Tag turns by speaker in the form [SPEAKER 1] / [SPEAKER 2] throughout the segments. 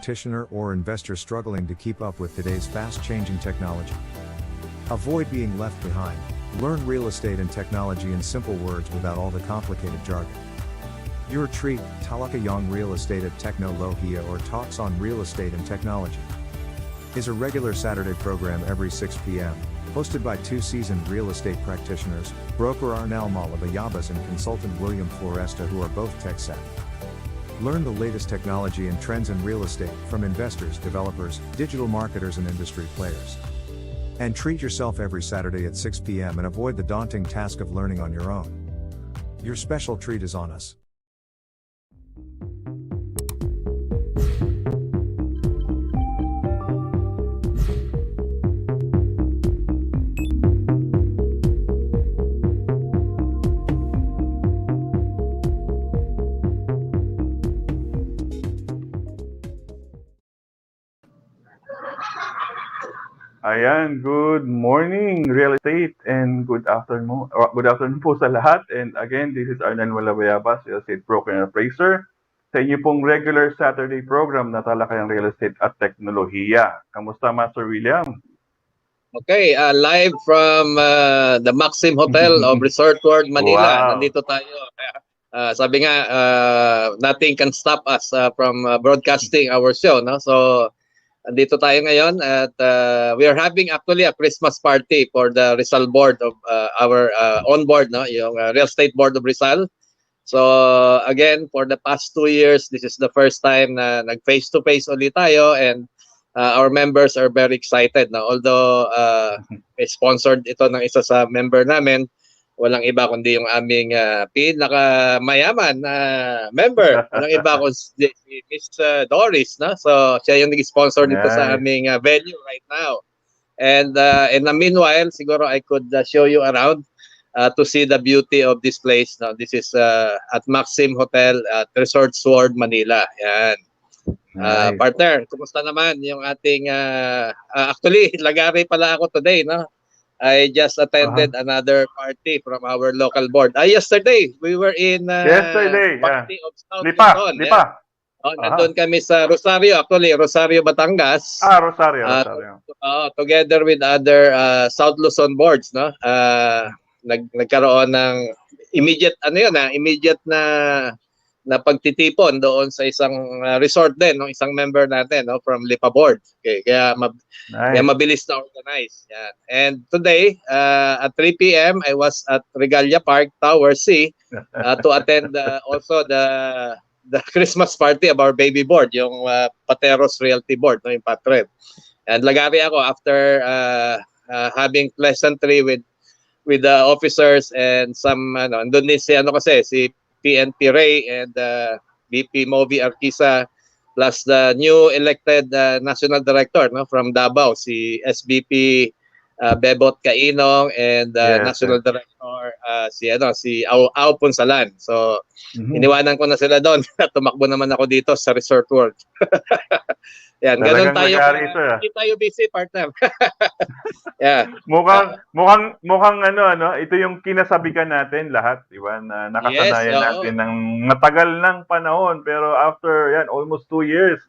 [SPEAKER 1] practitioner or investor struggling to keep up with today's fast-changing technology. Avoid being left behind. Learn real estate and technology in simple words without all the complicated jargon. Your treat, Talakayong Real Estate at Technologia, or Talks on Real Estate and Technology, is a regular Saturday program every 6 p.m., hosted by two seasoned real estate practitioners, broker Arnel Malabayabas and consultant William Floresta, who are both tech-savvy. Learn the latest technology and trends in real estate from investors, developers, digital marketers and industry players. And treat yourself every Saturday at 6 p.m. and avoid the daunting task of learning on your own. Your special treat is on us.
[SPEAKER 2] Ayan, good morning real estate and good afternoon po sa lahat. And again, this is Arnel Malabayabas, real estate broker and appraiser, sa inyo pong regular Saturday program na Talakayang Real Estate at Teknolohiya. Kamusta, Master William?
[SPEAKER 3] Okay, live from the Maxim Hotel of Resort World Manila.
[SPEAKER 2] Wow.
[SPEAKER 3] Nandito tayo. Sabi nga, nothing can stop us from broadcasting our show, no? So andito tayo ngayon at we are having actually a Christmas party for the Rizal board of our on board, no, yung real estate board of Rizal. So again, for the past 2 years, this is the first time na nag face to face ulit tayo, and our members are very excited, no? Although sponsored ito ng isa sa member namin, walang iba kundi yung aming pinakamayaman na member. Walang iba kundi si Miss Doris, no? So siya yung nag-sponsor dito sa aming venue right now. And in the meanwhile, siguro I could show you around to see the beauty of this place. No? This is at Maxim Hotel at Resort World Manila. Yan. Partner, kumusta naman yung ating actually lagari pala ako today, no? I just attended another party from our local board. Yesterday, we were in party of South Luzon.
[SPEAKER 2] Lipa.
[SPEAKER 3] Oh, nandun kami sa Rosario, actually, Rosario, Batangas.
[SPEAKER 2] Rosario.
[SPEAKER 3] Together with other South Luzon boards, no? Nagkaroon ng immediate na pagtitipon doon sa isang resort din, no, isang member natin, no, from Lipa board. Okay, kaya mabilis na organize. Yan. And today at 3 p.m. I was at Regalia Park Tower C to attend also the Christmas party of our baby board, yung Pateros Realty board, no, yung Patred. And lagari ako after having pleasantry with the officers and some andun din si si PNP Ray and VP Movi Arquisa, plus the new elected national director, no, from Davao, si SVP Bebot Cainong, and national director si Au Punsalan. So iniwanan ko na sila doon. Tumakbo naman ako dito sa Resort World. Yan, ganun tayo. Hindi tayo busy, partner. Yeah.
[SPEAKER 2] Mukhang ito yung kinasabikan natin lahat, di ba? Na nakasanayan natin ng matagal ng panahon, pero after almost 2 years,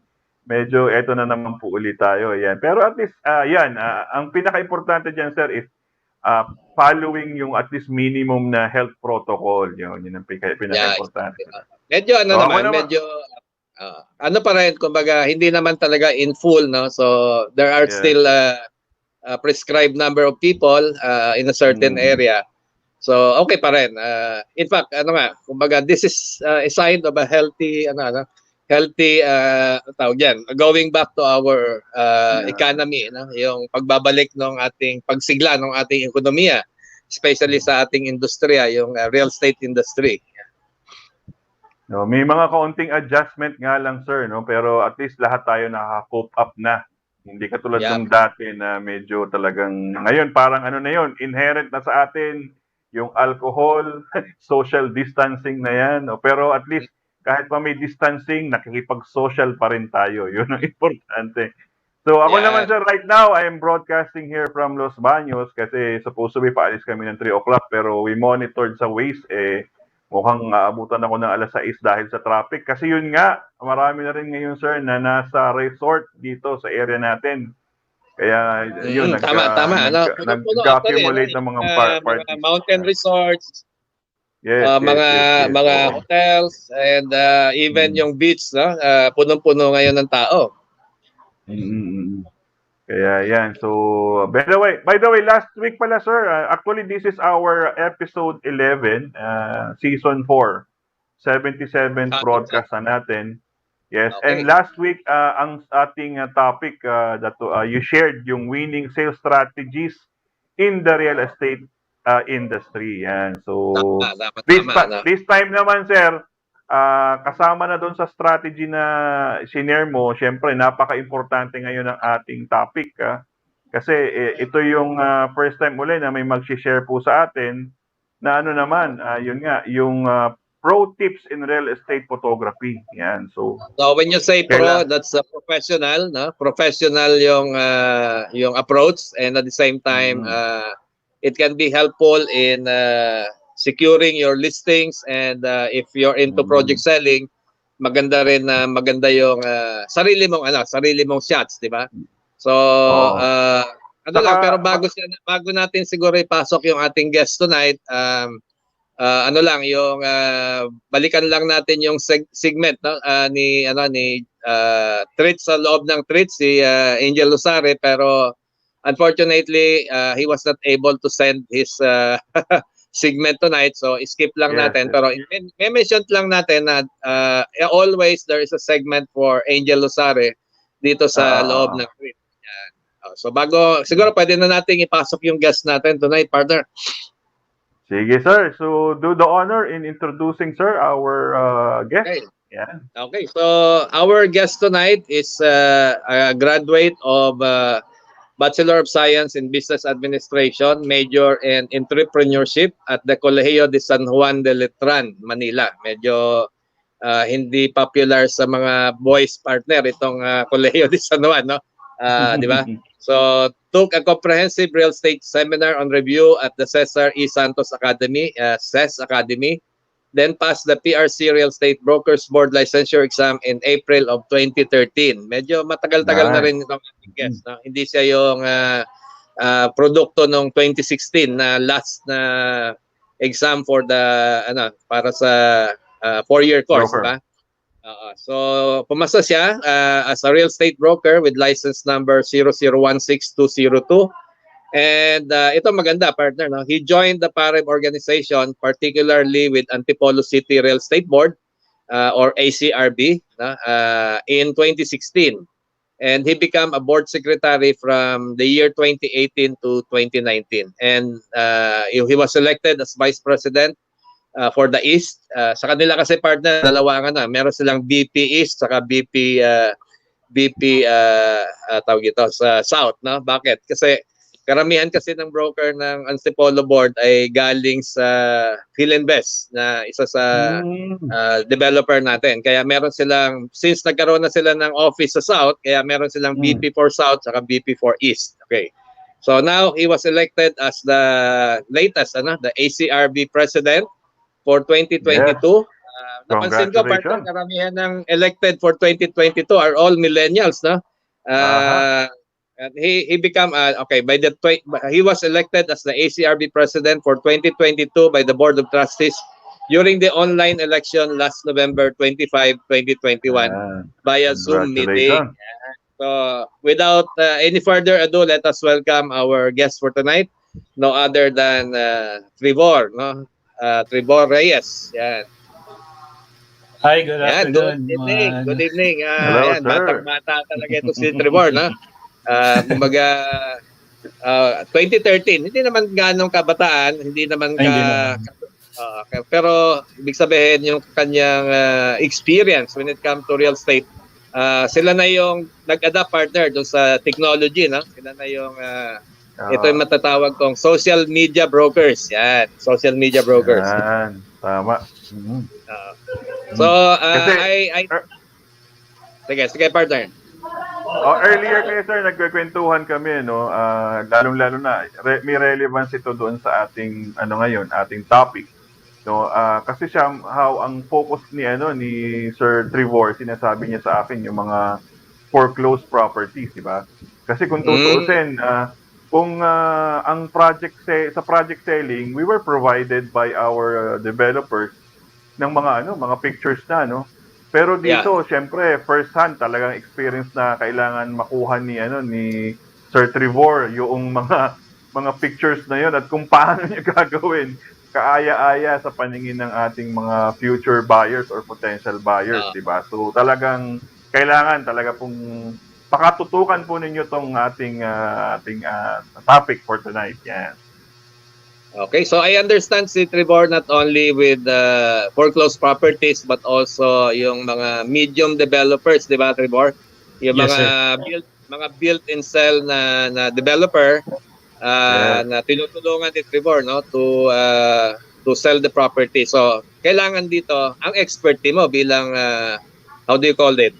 [SPEAKER 2] medyo eto na naman po ulit tayo. Yan. Pero at least ang pinaka-importante diyan, sir, is following yung at least minimum na health protocol. Yun ang pinaka-importante.
[SPEAKER 3] Medyo medyo pa rin, kumbaga, hindi naman talaga in full, no? So there are still a prescribed number of people in a certain area. So okay pa rin. In fact, kumbaga, this is a sign of a healthy tawag yan, going back to our economy, no? Yung pagbabalik ng ating pagsigla ng ating ekonomiya, especially sa ating industriya, yung real estate industry.
[SPEAKER 2] No, may mga kaunting adjustment nga lang, sir, no, pero at least lahat tayo nakaka-cope up na. Hindi katulad ng dati na medyo talagang ngayon parang inherent na sa atin yung alcohol, social distancing na yan, no? Pero at least kahit pa may distancing, nakikipag-social pa rin tayo. Yun ang importante. So ako naman, sir, right now I am broadcasting here from Los Baños kasi supposed to be paalis kami ng 3 o'clock, pero we monitored sa Waze mukhang aabutan ako ng 6:00 dahil sa traffic. Kasi yun nga, marami na rin ngayon sir na nasa resort dito sa area natin. Kaya yun,
[SPEAKER 3] Tama, ano, puno-puno actually, ano,
[SPEAKER 2] nag-accumulate ng mga
[SPEAKER 3] mga
[SPEAKER 2] parties.
[SPEAKER 3] mountain resorts,
[SPEAKER 2] Yes, yes.
[SPEAKER 3] mga
[SPEAKER 2] Oo.
[SPEAKER 3] hotels, and even yung beach, no? Punong-puno ngayon ng tao.
[SPEAKER 2] Kaya yan. So, by the way, last week pala sir, actually this is our episode 11, season 4. 77th broadcast na natin. Yes,
[SPEAKER 3] Okay.
[SPEAKER 2] and last week ang ating topic that you shared yung winning sales strategies in the real estate industry. Yan. So
[SPEAKER 3] Tama.
[SPEAKER 2] this time naman sir, kasama na doon sa strategy na sinare mo, syempre napaka-importante ngayon ng ating topic. Kasi ito yung first time uli na may mag-share po sa atin na ano naman, yun nga, yung pro tips in real estate photography. Yan. So
[SPEAKER 3] when you say pro, that's a professional, no? Professional yung approach, and at the same time it can be helpful in securing your listings, and if you're into project selling, maganda rin na maganda yung sarili mong shots, di ba? So pero bago natin siguro ipasok yung ating guest tonight, yung balikan lang natin yung segment, no, ni Treats, sa loob ng Treats, si Angel Luzare, pero unfortunately he was not able to send his segment tonight, so skip lang natin. Pero may mention lang natin na always there is a segment for Angel Luzare dito sa loob ng Treats. So siguro pwede na nating ipasok yung guest natin tonight, partner.
[SPEAKER 2] Sige, sir. So, do the honor in introducing, sir, our guest.
[SPEAKER 3] Okay.
[SPEAKER 2] Yeah.
[SPEAKER 3] Okay. So, our guest tonight is a graduate of Bachelor of Science in Business Administration, major in Entrepreneurship at the Colegio de San Juan de Letran, Manila. Medyo hindi popular sa mga boys, partner, itong Colegio de San Juan, no? Di ba? So, took a comprehensive real estate seminar on review at the Cesar E. Santos Academy, CES Academy. Then passed the PRC Real Estate Brokers Board Licensure Exam in April of 2013. Medyo matagal-tagal na rin itong guest. No? Hindi siya yung produkto noong 2016 na last na exam for the para sa 4-year course, di ba? So, pumasa siya as a real estate broker with license number 0016202. And ito maganda, partner. No? He joined the PAREB organization, particularly with Antipolo City Real Estate Board, or ACRB, in 2016. And he became a board secretary from the year 2018 to 2019. And he was elected as vice president for the East. Sa kanila kasi, partner, dalawa meron silang BP East saka BP tawag ito sa South, no? Bakit? Kasi karamihan kasi ng broker ng Antipolo Board ay galing sa Philinvest, na isa sa developer natin. Kaya meron silang, since nagkaroon na sila ng office sa South, kaya meron silang BP for South saka BP for East. Okay. So now he was elected as the latest the ACRB president for 2022. Napansin ko, partner, karamihan ng elected for 2022 are all millennials, no? And he became he was elected as the ACRB president for 2022 by the Board of Trustees during the online election last November 25, 2021 via Zoom meeting. So without any further ado, let us welcome our guest for tonight, no other than Trevor, no? Trevor Reyes. Yan.
[SPEAKER 4] Hi, good afternoon.
[SPEAKER 3] Good evening.
[SPEAKER 2] Hello,
[SPEAKER 3] yan,
[SPEAKER 2] sir.
[SPEAKER 3] batang-bata talaga ito si Trevor, no? Kumbaga 2013, hindi naman ganong kabataan, hindi naman pero ibig sabihin yung kanyang experience when it comes to real estate, sila na yung nag-adapt, partner, doon sa technology, no? Sila na yung ito yung matatawag kong social media brokers. Yan, social media brokers.
[SPEAKER 2] Yan, tama.
[SPEAKER 3] So, sige, partner.
[SPEAKER 2] Earlier kayo, sir, nagkwentuhan kami, no? Lalong-lalo na may relevance ito doon sa ating ating topic. No, kasi siya how ang focus ni Sir Trevor, sinasabi niya sa akin yung mga foreclosed properties, di ba? Kasi kung tutuusin, kung ang sa project selling, we were provided by our developers ng mga pictures na, no? Pero dito, syempre, first hand talagang experience na kailangan makuha ni Sir Trevor yung mga pictures na yon at kung paano niya gagawin kaaya-aya sa paningin ng ating mga future buyers or potential buyers, di ba? So talagang kailangan talaga pong pakatutukan po ninyo tong ating topic for tonight. Yan.
[SPEAKER 3] Okay, so I understand si Trevor not only with foreclosed properties but also yung mga medium developers, di ba Trevor? Yung
[SPEAKER 4] Yes,
[SPEAKER 3] mga built and sell na developer na tinutulungan ni Trevor, no, to sell the property. So kailangan dito ang expertise mo bilang how do you call it?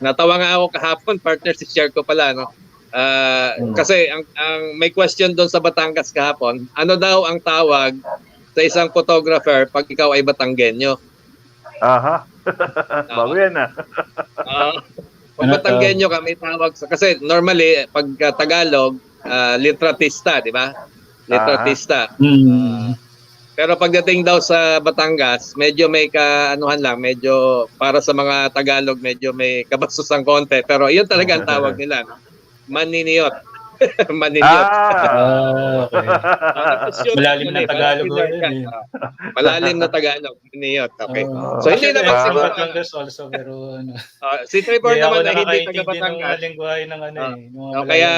[SPEAKER 3] Natawa nga ako kahapon, partner, si share ko pala, no. Kasi ang may question doon sa Batangas kahapon, ano daw ang tawag sa isang photographer pag ikaw ay Batanggenyo?
[SPEAKER 2] Aha. Bago yan
[SPEAKER 3] Pag Batanggenyo ka, may tawag kasi normally pag Tagalog, litratista, di ba? Litratista. Pero pagdating daw sa Batangas, medyo may kaanuhan lang, medyo para sa mga Tagalog, medyo may kabastos ang konti. Pero yun talaga ang tawag nila, no? Maniniyot. Maniniyot.
[SPEAKER 4] Okay. Malalim na Tagalog yun.
[SPEAKER 3] Malalim na Tagalog. Maniniyot. Okay.
[SPEAKER 4] So hindi naman siguro Batangas also, pero
[SPEAKER 3] si Trevor naman ay hindi taga
[SPEAKER 4] Batangas.
[SPEAKER 3] Batangas.
[SPEAKER 4] Kaya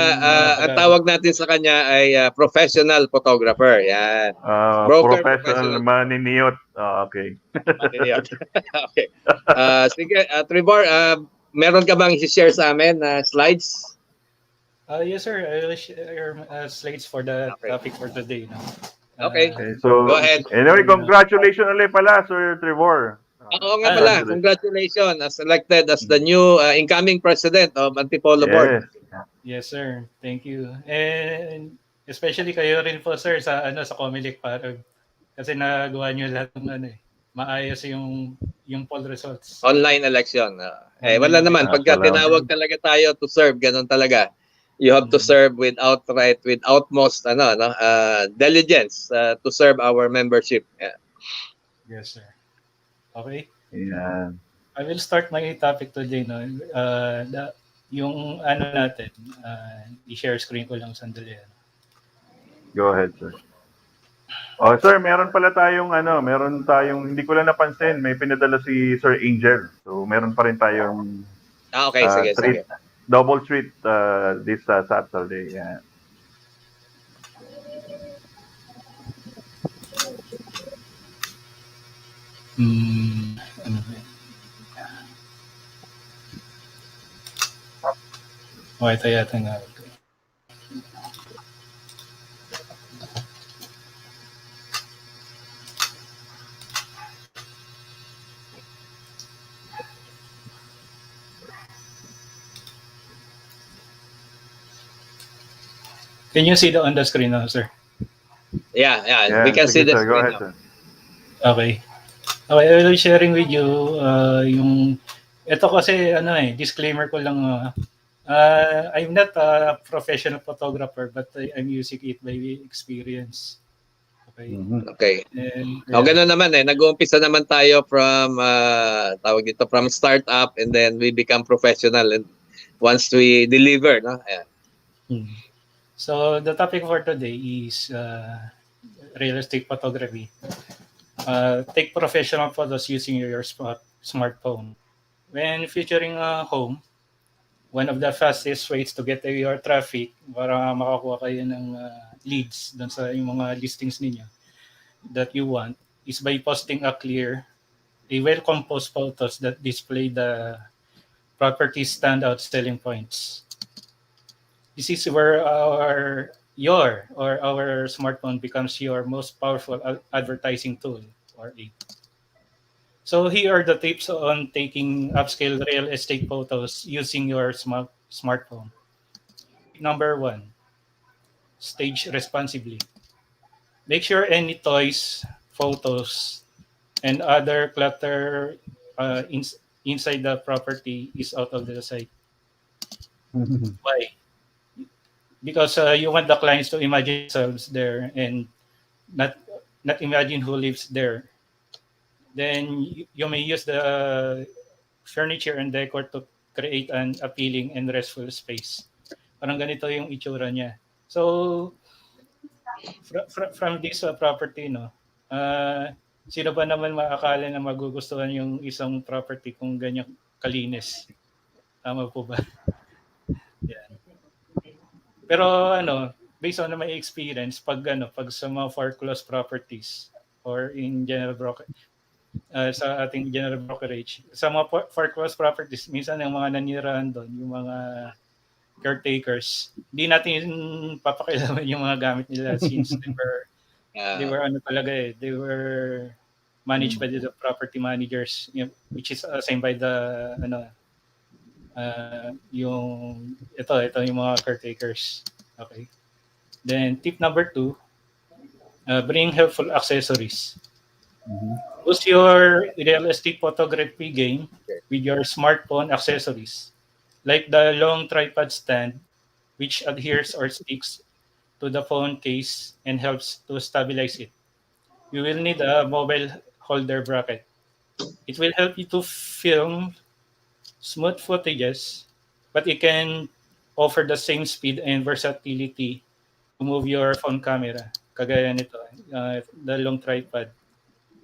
[SPEAKER 3] ang tawag natin sa kanya ay professional photographer. Yan.
[SPEAKER 2] Broker, professional maniniyot. Okay.
[SPEAKER 3] Maniniyot. Okay. Sige, Trevor, meron ka bang i-share sa amin na slides?
[SPEAKER 4] Yes, sir. I will share slides for the topic for today. No?
[SPEAKER 3] Okay.
[SPEAKER 2] So,
[SPEAKER 3] go ahead.
[SPEAKER 2] Anyway, congratulations ulit pala, Sir Trevor.
[SPEAKER 3] Oo nga pala. Congratulations as elected as the new incoming president of Antipolo Board.
[SPEAKER 4] Yes, sir. Thank you. And especially kayo rin po, sir, sa Comelec Parag. Kasi nagawa niyo lahat ng maayos yung poll results.
[SPEAKER 3] Online election. Wala naman. Pagka tinawag talaga tayo to serve, ganun talaga. You have to serve with utmost diligence to serve our membership. Yeah.
[SPEAKER 4] Yes, sir. Okay.
[SPEAKER 2] Yeah.
[SPEAKER 4] I will start my topic today. No? Yung natin, i-share screen ko lang sandali.
[SPEAKER 2] Go ahead, sir. Oh, sir, meron tayong hindi ko lang napansin, may pinadala si Sir Angel. So, meron pa rin tayong
[SPEAKER 3] okay, sige.
[SPEAKER 2] Double treat this Saturday. Yeah.
[SPEAKER 4] Ito yata nga. Can you see on the screen now, sir?
[SPEAKER 3] Yeah. We can see the screen.
[SPEAKER 2] Go ahead, sir.
[SPEAKER 4] Okay. I will be sharing with you yung ito kasi disclaimer ko lang I'm not a professional photographer but I'm using it by experience. Okay.
[SPEAKER 3] Okay. Ganun naman nag-uumpisa naman tayo from from startup and then we become professional and once we deliver, no?
[SPEAKER 4] So the topic for today is real estate photography. Take professional photos using your smartphone. When featuring a home, one of the fastest ways to get your traffic para makakuha kayo ng leads doon sa yung mga listings ninyo that you want is by posting a well-composed photos that display the property's standout selling points. This is where our smartphone becomes your most powerful advertising tool or aid. So here are the tips on taking upscale real estate photos using your smartphone. Number 1, stage responsibly. Make sure any toys, photos and other clutter inside the property is out of the sight. Why? Because you want the clients to imagine themselves there and not not imagine who lives there. Then you may use the furniture and decor to create an appealing and restful space. Parang ganito yung itsura niya. So, from this property, no, sino ba naman maakala na magugustuhan yung isang property kung ganyan kalinis? Tama po ba? Yan. Pero ano, based on my experience, pag sa mga foreclosed properties or in general sa ating general brokerage, sa mga foreclosed properties, minsan yung mga nanirahan doon, yung mga caretakers, hindi natin papakialaman yung mga gamit nila since they were ano talaga they were managed by the property managers, which is assigned by the yung ito yung mga caretakers. Okay. Then tip number 2, bring helpful accessories. Use your real estate photography game with your smartphone accessories, like the long tripod stand, which adheres or sticks to the phone case and helps to stabilize it. You will need a mobile holder bracket. It will help you to film smooth footages, but it can offer the same speed and versatility to move your phone camera. Kagaya nito, the long tripod.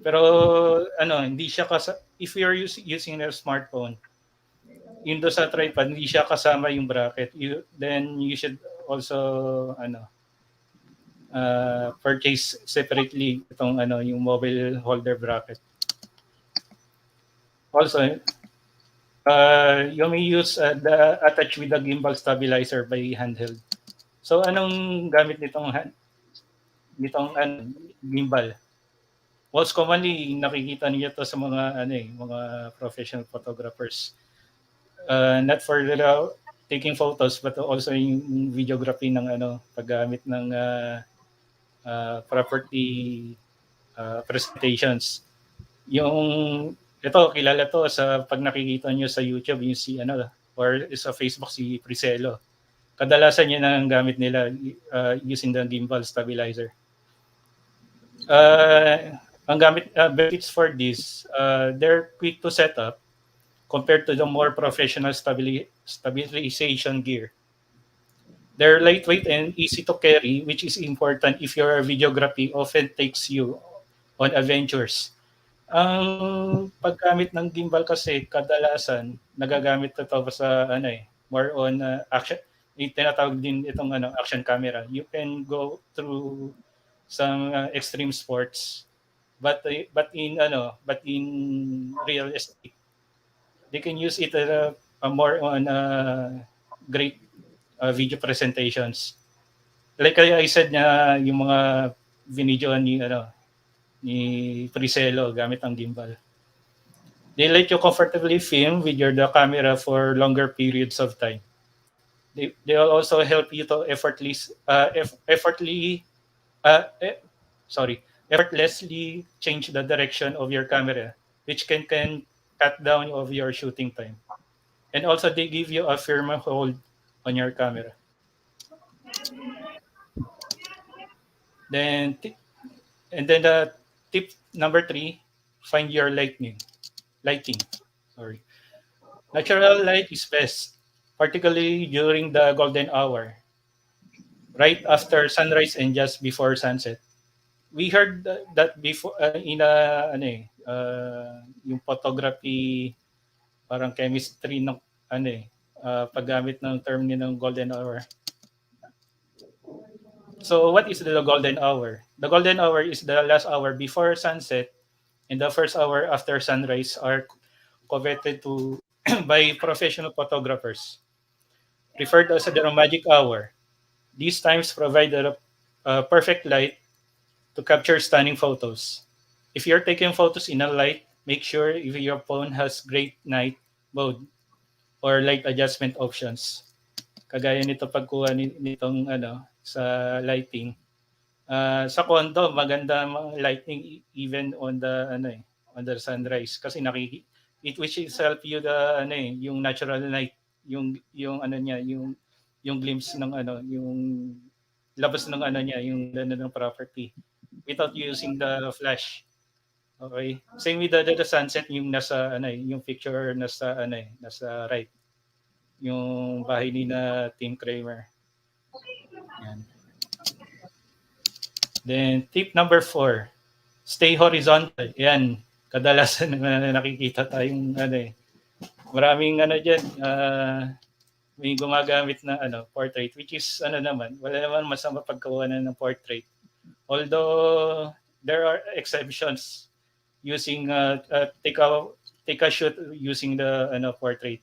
[SPEAKER 4] Pero hindi siya if you're using a smartphone, yun do sa tripod, hindi siya kasama yung bracket. Then you should also purchase separately itong yung mobile holder bracket. Also, you may use the attach with the gimbal stabilizer by handheld. So anong gamit nitong gimbal? Most commonly nakikita niyo to sa mga mga professional photographers. Not for taking photos but also yung videography ng paggamit ng property presentations. Yung ito kilala to sa pag nakikita niyo sa YouTube yung si or sa Facebook si Priscelo. Kadalasan yan ang gamit nila using the gimbal stabilizer. Ang gamit benefits for this, they're quick to set up compared to the more professional stabilization gear. They're lightweight and easy to carry, which is important if your videography often takes you on adventures. Ang paggamit ng gimbal kasi kadalasan nagagamit ito sa more on action. Tinatawag din itong action camera. You can go through some extreme sports, but in real estate they can use it more on great video presentations. Like I said na yung mga binidyoan ni Priscelo gamit ang gimbal. They let you comfortably film with the camera for longer periods of time. They will also help you to effortlessly change the direction of your camera, which can cut down of your shooting time. And also they give you a firmer hold on your camera. Then the tip number 3, find your lighting. Natural light is best, particularly during the golden hour, right after sunrise and just before sunset. We heard that before in yung photography, parang chemistry ng paggamit ng term ng golden hour. So what is the golden hour? The golden hour is the last hour before sunset and the first hour after sunrise are coveted to by professional photographers, referred as the magic hour. These times provide a perfect light to capture stunning photos. If you're taking photos in a light, make sure if your phone has great night mode or light adjustment options. Kagaya nito pagkuha nitong sa lighting. Sa condo, maganda ang lighting even on the on the sunrise kasi it which itself you the yung natural light, yung ano niya, yung glimpse ng yung labas ng niya, yung ng property without using the flash. Okay? Same with the sunset, yung nasa yung picture nasa nasa right. Yung bahay ni na Tim Kramer. Yan. Then tip number 4, stay horizontal. Yan. Kadalasan na nakikita tayong maraming diyan may gumagamit na portrait, which is naman, wala naman masama paggawa ng portrait. Although there are exceptions using take a shoot using the portrait.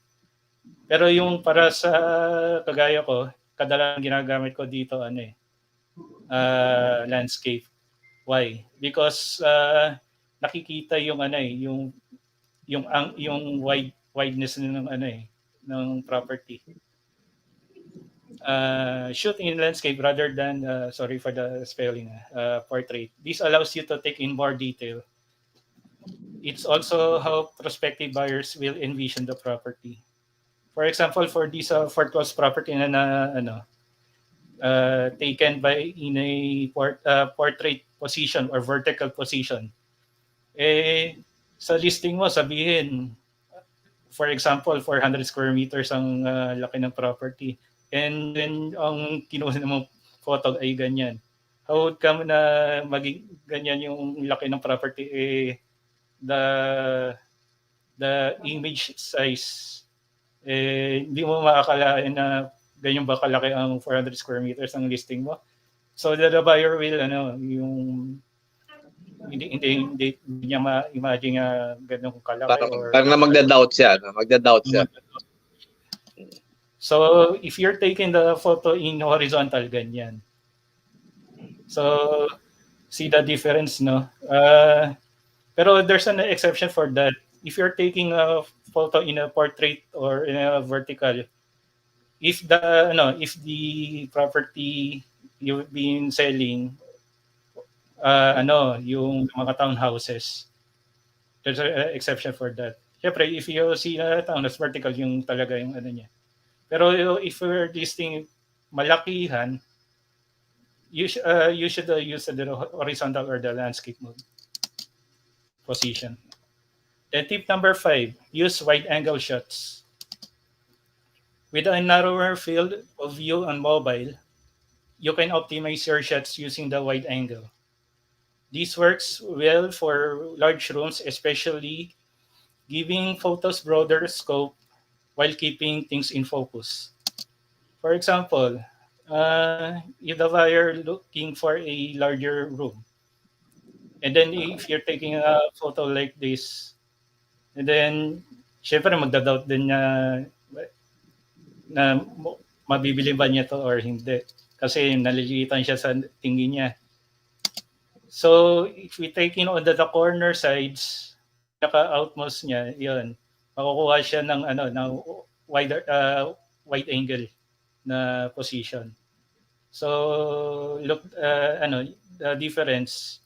[SPEAKER 4] Pero yung para sa kagaya ko, kadalasan ginagamit ko dito landscape. Why? Because nakikita yung yung wideness ng ng property. Shoot in landscape rather than sorry for the spelling, portrait. This allows you to take in more detail. It's also how prospective buyers will envision the property. For example, for this foreclosed property na taken by in a portrait position or vertical position, sa listing mo sabihin, for example, 400 square meters ang laki ng property, and then ang kinuha mo photo ay ganyan. How would come na maging ganyan yung laki ng property? The image size, hindi mo maakalain na ganyan ba kalaki ang 400 square meters ang listing mo. So the buyer will yung hindi niya ma-imagine ganun kalaki.
[SPEAKER 3] Parang magda-doubt siya. Magda-doubt siya.
[SPEAKER 4] So if you're taking the photo in horizontal, ganyan. So see the difference, no? Pero there's an exception for that. If you're taking a photo in a portrait or in a vertical, if the property you've been selling yung mga townhouses, there's an exception for that. Siyempre, if you see a townhouse vertical, yung talaga yung niya. Pero if you're listing malakihan, you should use the horizontal or the landscape mode position. Then tip number 5, use wide-angle shots. With a narrower field of view on mobile, you can optimize your shots using the wide angle. This works well for large rooms, especially giving photos broader scope while keeping things in focus. For example, if the buyer looking for a larger room, and then if you're taking a photo like this, and then syempre magda-doubt din niya na mabibili ba niya to or hindi, kasi nalilitan siya sa tingin niya. So if we take on the corner sides, naka-outmost niya, yun, makukuha siya ng ng wide angle na position. So look, the difference,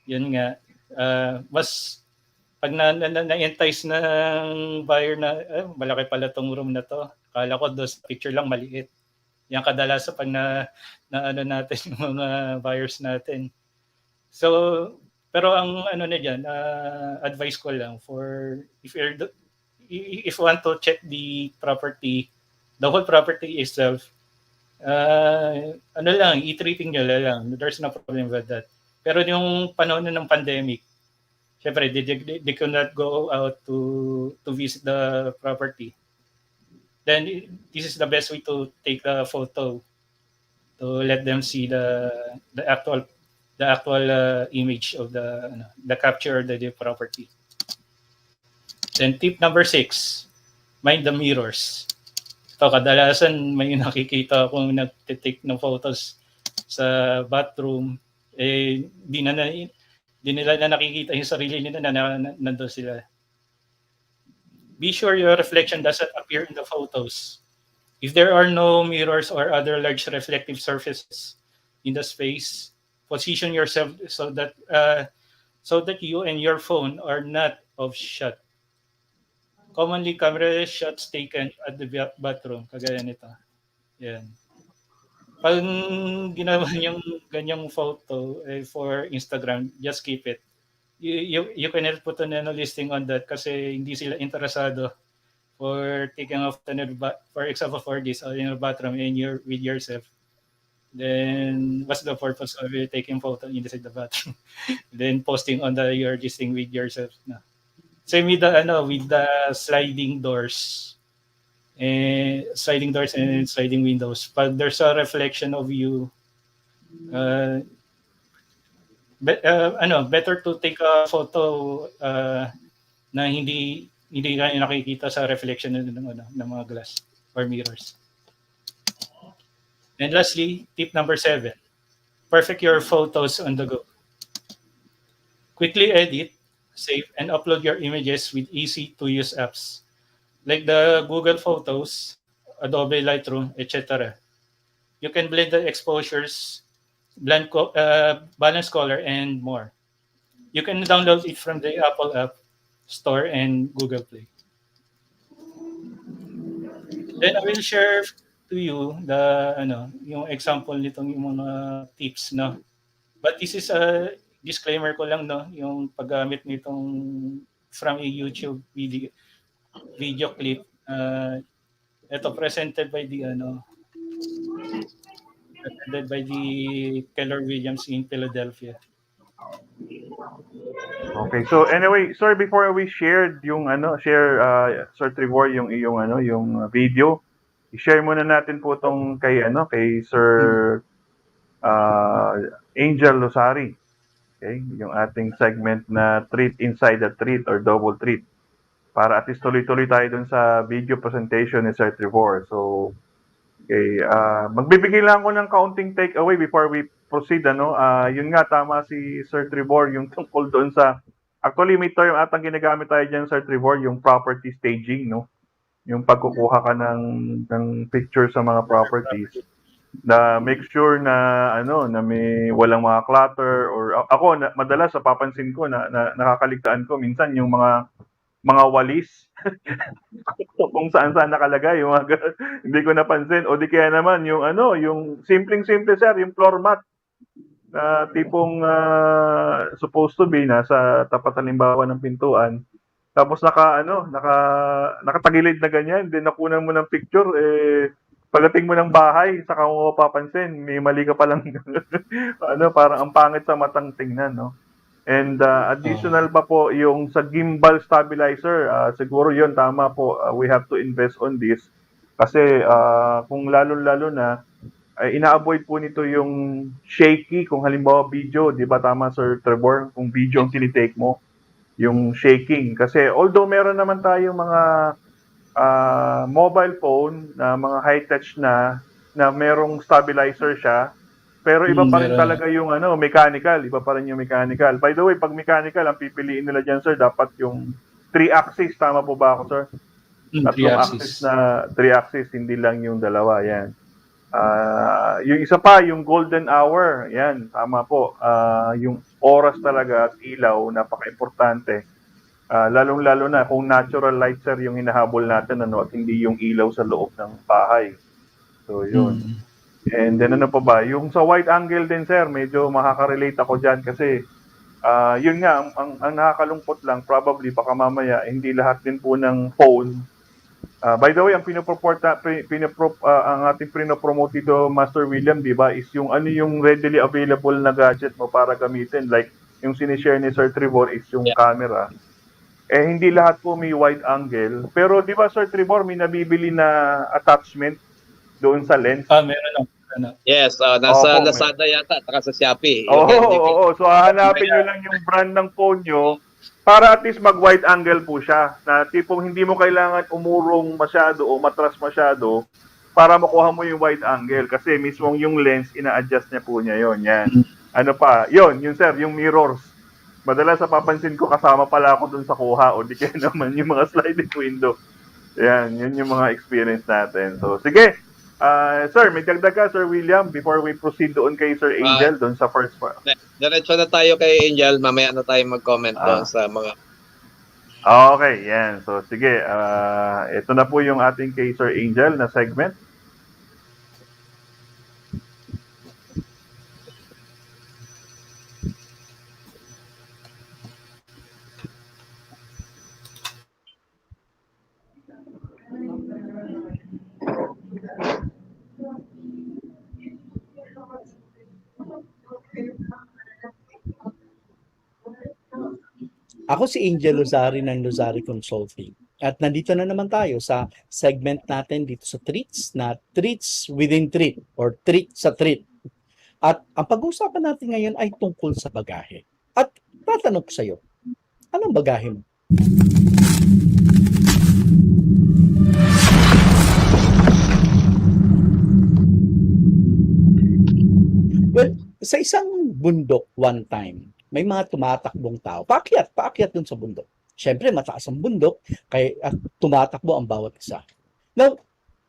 [SPEAKER 4] yun nga, mas pag na-entice ng buyer na malaki pala tong room na to, akala ko doon sa picture lang maliit. Yan kadalasan pag na natin yung mga buyers natin. So pero ang na diyan, advice ko lang for if you want to check the property, the whole property itself, i-treating nyo lang. There's no problem with that. Pero yung panahon ng pandemic, syempre they could not go out to visit the property. Then this is the best way to take a photo, to let them see the actual image of the capture of the property. Then tip number 6, mind the mirrors. So kadalasan may nakikita akong nagtitake ng photos sa bathroom, di nila na nakikita yung sarili nila na nandun sila. Be sure your reflection doesn't appear in the photos. If there are no mirrors or other large reflective surfaces in the space, position yourself so so that you and your phone are not off shot. Commonly, camera shots taken at the bathroom, kagaya nito. Yan. Pag ginawa yung ganyang photo for Instagram, just keep it. You cannot put an listing on that kasi hindi sila interesado for taking off for example for this in a bathroom and you're with yourself. Then what's the purpose of you taking photo inside the bathroom? Then posting on your this thing with yourself. No. Same with the sliding doors. Sliding doors and sliding windows. Pag there's a reflection of you, better to take a photo na hindi ka nakikita sa reflection ng mga glass or mirrors. And lastly, tip number 7, perfect your photos on the go. Quickly edit, save, and upload your images with easy-to-use apps like the Google Photos, Adobe Lightroom, etc. You can blend the exposures, balance color, and more. You can download it from the Apple App Store and Google Play. Then I will share to you yung example nitong yung mga tips, no. But this is a disclaimer ko lang, no, yung paggamit nitong from a YouTube video clip. Ito presented by the Keller Williams in Philadelphia.
[SPEAKER 2] Okay, so anyway, sir, before we shared yung Sir Trevor, yung video, i-share muna natin po tong kay Sir Angel Losari. Okay, yung ating segment na treat inside the treat or double treat. Para at least tuloy-tuloy tayo dun sa video presentation ni Sir Trevor. So, okay, magbibigay lang ako ng kaunting takeaway before we proceed, yun nga, tama si Sir Trevor, yung tungkol doon sa, actually may term atang ginagamit tayo dyan, Sir Trevor, yung property staging, no? Yung pagkukuha ka ng picture sa mga properties, na make sure na, na may walang mga clutter, or ako, madalas, papansin ko, na nakakaligtaan ko, minsan yung mga walis, kung saan-saan nakalagay, yung hindi ko napansin, o di kaya naman, yung simpleng-simple, sir, yung floor mat, na tipong supposed to be nasa tapat halimbawa ng pintuan, tapos nakatagilid na ganyan, din nakunan mo ng picture, pagdating mo ng bahay, saka mo mapapansin, may mali ka palang parang ang pangit sa matang tingnan, no? And additional pa po yung sa gimbal stabilizer, siguro yun tama po, we have to invest on this kasi kung lalo-lalo na ina-avoid po nito yung shaky kung halimbawa video, di ba tama Sir Trevor, kung video ang tinitake mo, yung shaking. Kasi although meron naman tayong mga mobile phone na mga high-touch na merong stabilizer siya, pero iba pa rin talaga yung mechanical, iba pa rin yung mechanical. By the way, pag mechanical, ang pipiliin nila dyan, sir, dapat yung 3-axis, tama po ba ako, sir? Tatlong axis na 3-axis, hindi lang yung dalawa, yan. Yung isa pa, yung golden hour, yan, tama po. Yung oras talaga at ilaw, napaka-importante. Lalong-lalo na kung natural light, sir, yung hinahabol natin, at hindi yung ilaw sa loob ng bahay. So, yun. And then ano pa ba? Yung sa wide angle din, sir, medyo makaka-relate ako dyan kasi yun nga, ang nakakalungkot lang, probably baka mamaya, hindi lahat din po ng phone. By the way, ang ang ating pinopromote dito, Master William, di ba, is yung yung readily available na gadget mo para gamitin. Like, yung sinishare ni Sir Trevor is yung camera. Hindi lahat po may wide angle. Pero di ba, Sir Trevor, may nabibili na attachment doon sa lens?
[SPEAKER 4] Meron.
[SPEAKER 3] Yes, nasa Lazada yata, taka sa Shopee.
[SPEAKER 2] Oo. So, hanapin nyo lang yung brand ng phone nyo para at least mag-wide angle po siya. Na tipong hindi mo kailangan umurong masyado o matras masyado para makuha mo yung wide angle. Kasi mismong yung lens, ina-adjust niya po niya yun. Yan. Ano pa? Yun sir, yung mirrors. Madalas sa papansin ko, kasama pala ako dun sa kuha o di kaya naman yung mga sliding window. Yan, yun yung mga experience natin. So, sige. Sir, may dagdag ka, Sir William, before we proceed doon kay Sir Angel, doon sa first part.
[SPEAKER 3] Diretso na tayo kay Angel. Mamaya na tayo mag-comment doon
[SPEAKER 2] Ah.
[SPEAKER 3] sa mga...
[SPEAKER 2] Okay, yan. So, sige. Ito na po yung ating kay Sir Angel na segment.
[SPEAKER 5] Ako si Angel Luzari ng Luzari Consulting. At nandito na naman tayo sa segment natin dito sa treats na treats within treat or treat sa treat. At ang pag-uusapan natin ngayon ay tungkol sa bagahe. At tatanong ko sa iyo, anong bagahe mo? Well, sa isang bundok one time, may mga tumatakbong tao. Paakyat dun sa bundok. Siyempre, mataas ang bundok, kaya tumatakbo ang bawat isa. Now,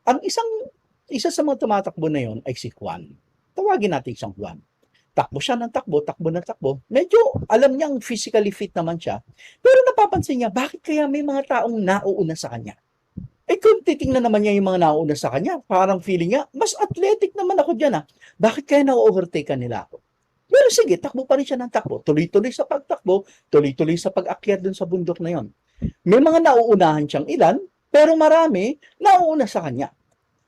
[SPEAKER 5] ang isa sa mga tumatakbo na yon ay si Juan. Tawagin natin isang Juan. Takbo siya ng takbo, takbo ng takbo. Medyo alam niyang physically fit naman siya. Pero napapansin niya, bakit kaya may mga taong nauuna sa kanya? Eh kung titingnan naman niya yung mga nauuna sa kanya, parang feeling niya, mas athletic naman ako dyan. Bakit kaya na-overtake nila ako? Pero sige, takbo pa rin siya ng takbo. Tuloy-tuloy sa pagtakbo, tuloy-tuloy sa pag-akyat dun sa bundok na yon. May mga nauunahan siyang ilan, pero marami nauuna sa kanya.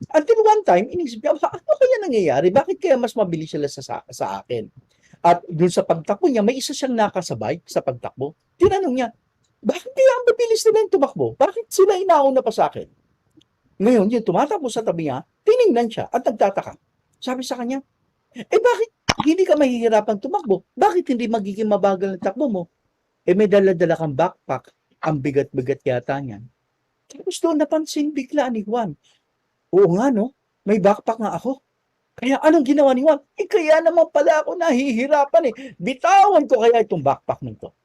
[SPEAKER 5] Until one time, inisip niya, ano kaya nangyayari? Bakit kaya mas mabilis sila sa akin? At dun sa pagtakbo niya, may isa siyang nakasabay sa pagtakbo. Tinanong niya, bakit kaya ang mabilis nila yung tumakbo? Bakit sila inauna pa sa akin? Ngayon, yung tumatakbo sa tabi niya, tiningnan siya at nagtataka. Sabi sa kanya, bakit hindi ka mahihirapan tumakbo? Bakit hindi magiging mabagal ang takbo mo? May dala-dala kang backpack. Ang bigat-bigat yata niyan. Tapos doon napansin bigla ni Juan. Oo nga no, may backpack nga ako. Kaya anong ginawa ni Juan? Kaya naman pala ako nahihirapan Bitawan ko kaya itong backpack nito.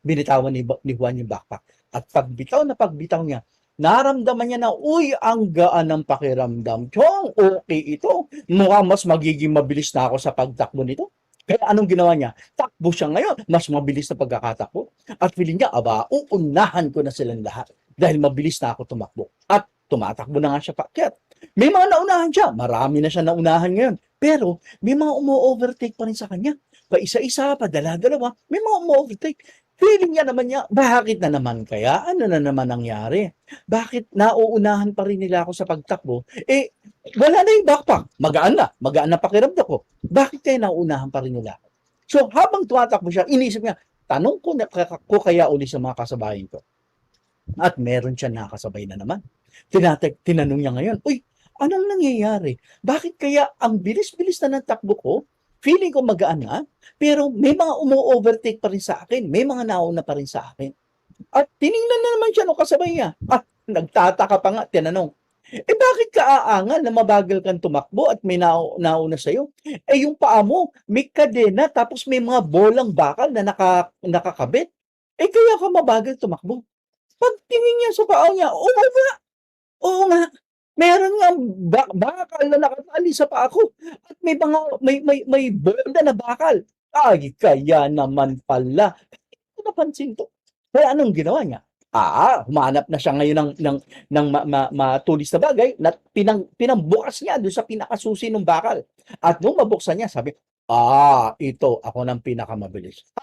[SPEAKER 5] Binitawan ni Juan yung backpack. At pagbitaw niya, naramdaman niya na, ang gaan ng pakiramdam. Chong, okay ito. Mukhang mas magiging mabilis na ako sa pagtakbo nito. Kaya anong ginawa niya? Takbo siya ngayon, mas mabilis na pagkakatakbo. At feeling niya, uunahan ko na silang lahat. Dahil mabilis na ako tumakbo. At tumatakbo na nga siya paakyat. May mga naunahan siya. Marami na siya naunahan ngayon. Pero may mga umo-overtake pa rin sa kanya. Pa isa-isa, pa dala-dalawa, may mga umo-overtake. Feeling niya naman bakit na naman kaya? Ano na naman nangyari? Bakit nauunahan pa rin nila ako sa pagtakbo? Wala na yung backpack. Magaan na pakiramdam ko. Bakit kaya nauunahan pa rin nila ako? So, habang tumatakbo siya, inisip niya, tanong ko kaya uli sa mga kasabayan ko. At meron siya nakasabay na naman. Tinanong niya ngayon, anong nangyayari? Bakit kaya ang bilis-bilis na ng takbo ko? Feeling ko magaan na, pero may mga umu-overtake pa rin sa akin. May mga nauna pa rin sa akin. At tiningnan na naman siya nung kasabay niya. At nagtataka pa nga, tinanong, bakit ka aangal na mabagal kang tumakbo at may nauna sa'yo? Yung paa mo, may kadena tapos may mga bolang bakal na nakakabit. Kaya ka mabagal tumakbo. Pagtingin niya sa paa niya, oo nga. Meron nga bakal na nakatali sa paa ko at may mga may bolda na bakal. Kaya naman pala. Napansin to. Kaya anong ginawa niya? Humanap na siya ngayon ng matulis na bagay na pinambukas niya doon sa pinakasusi ng bakal. At nung mabuksan niya, sabi, ito, ako ng pinakamabilis.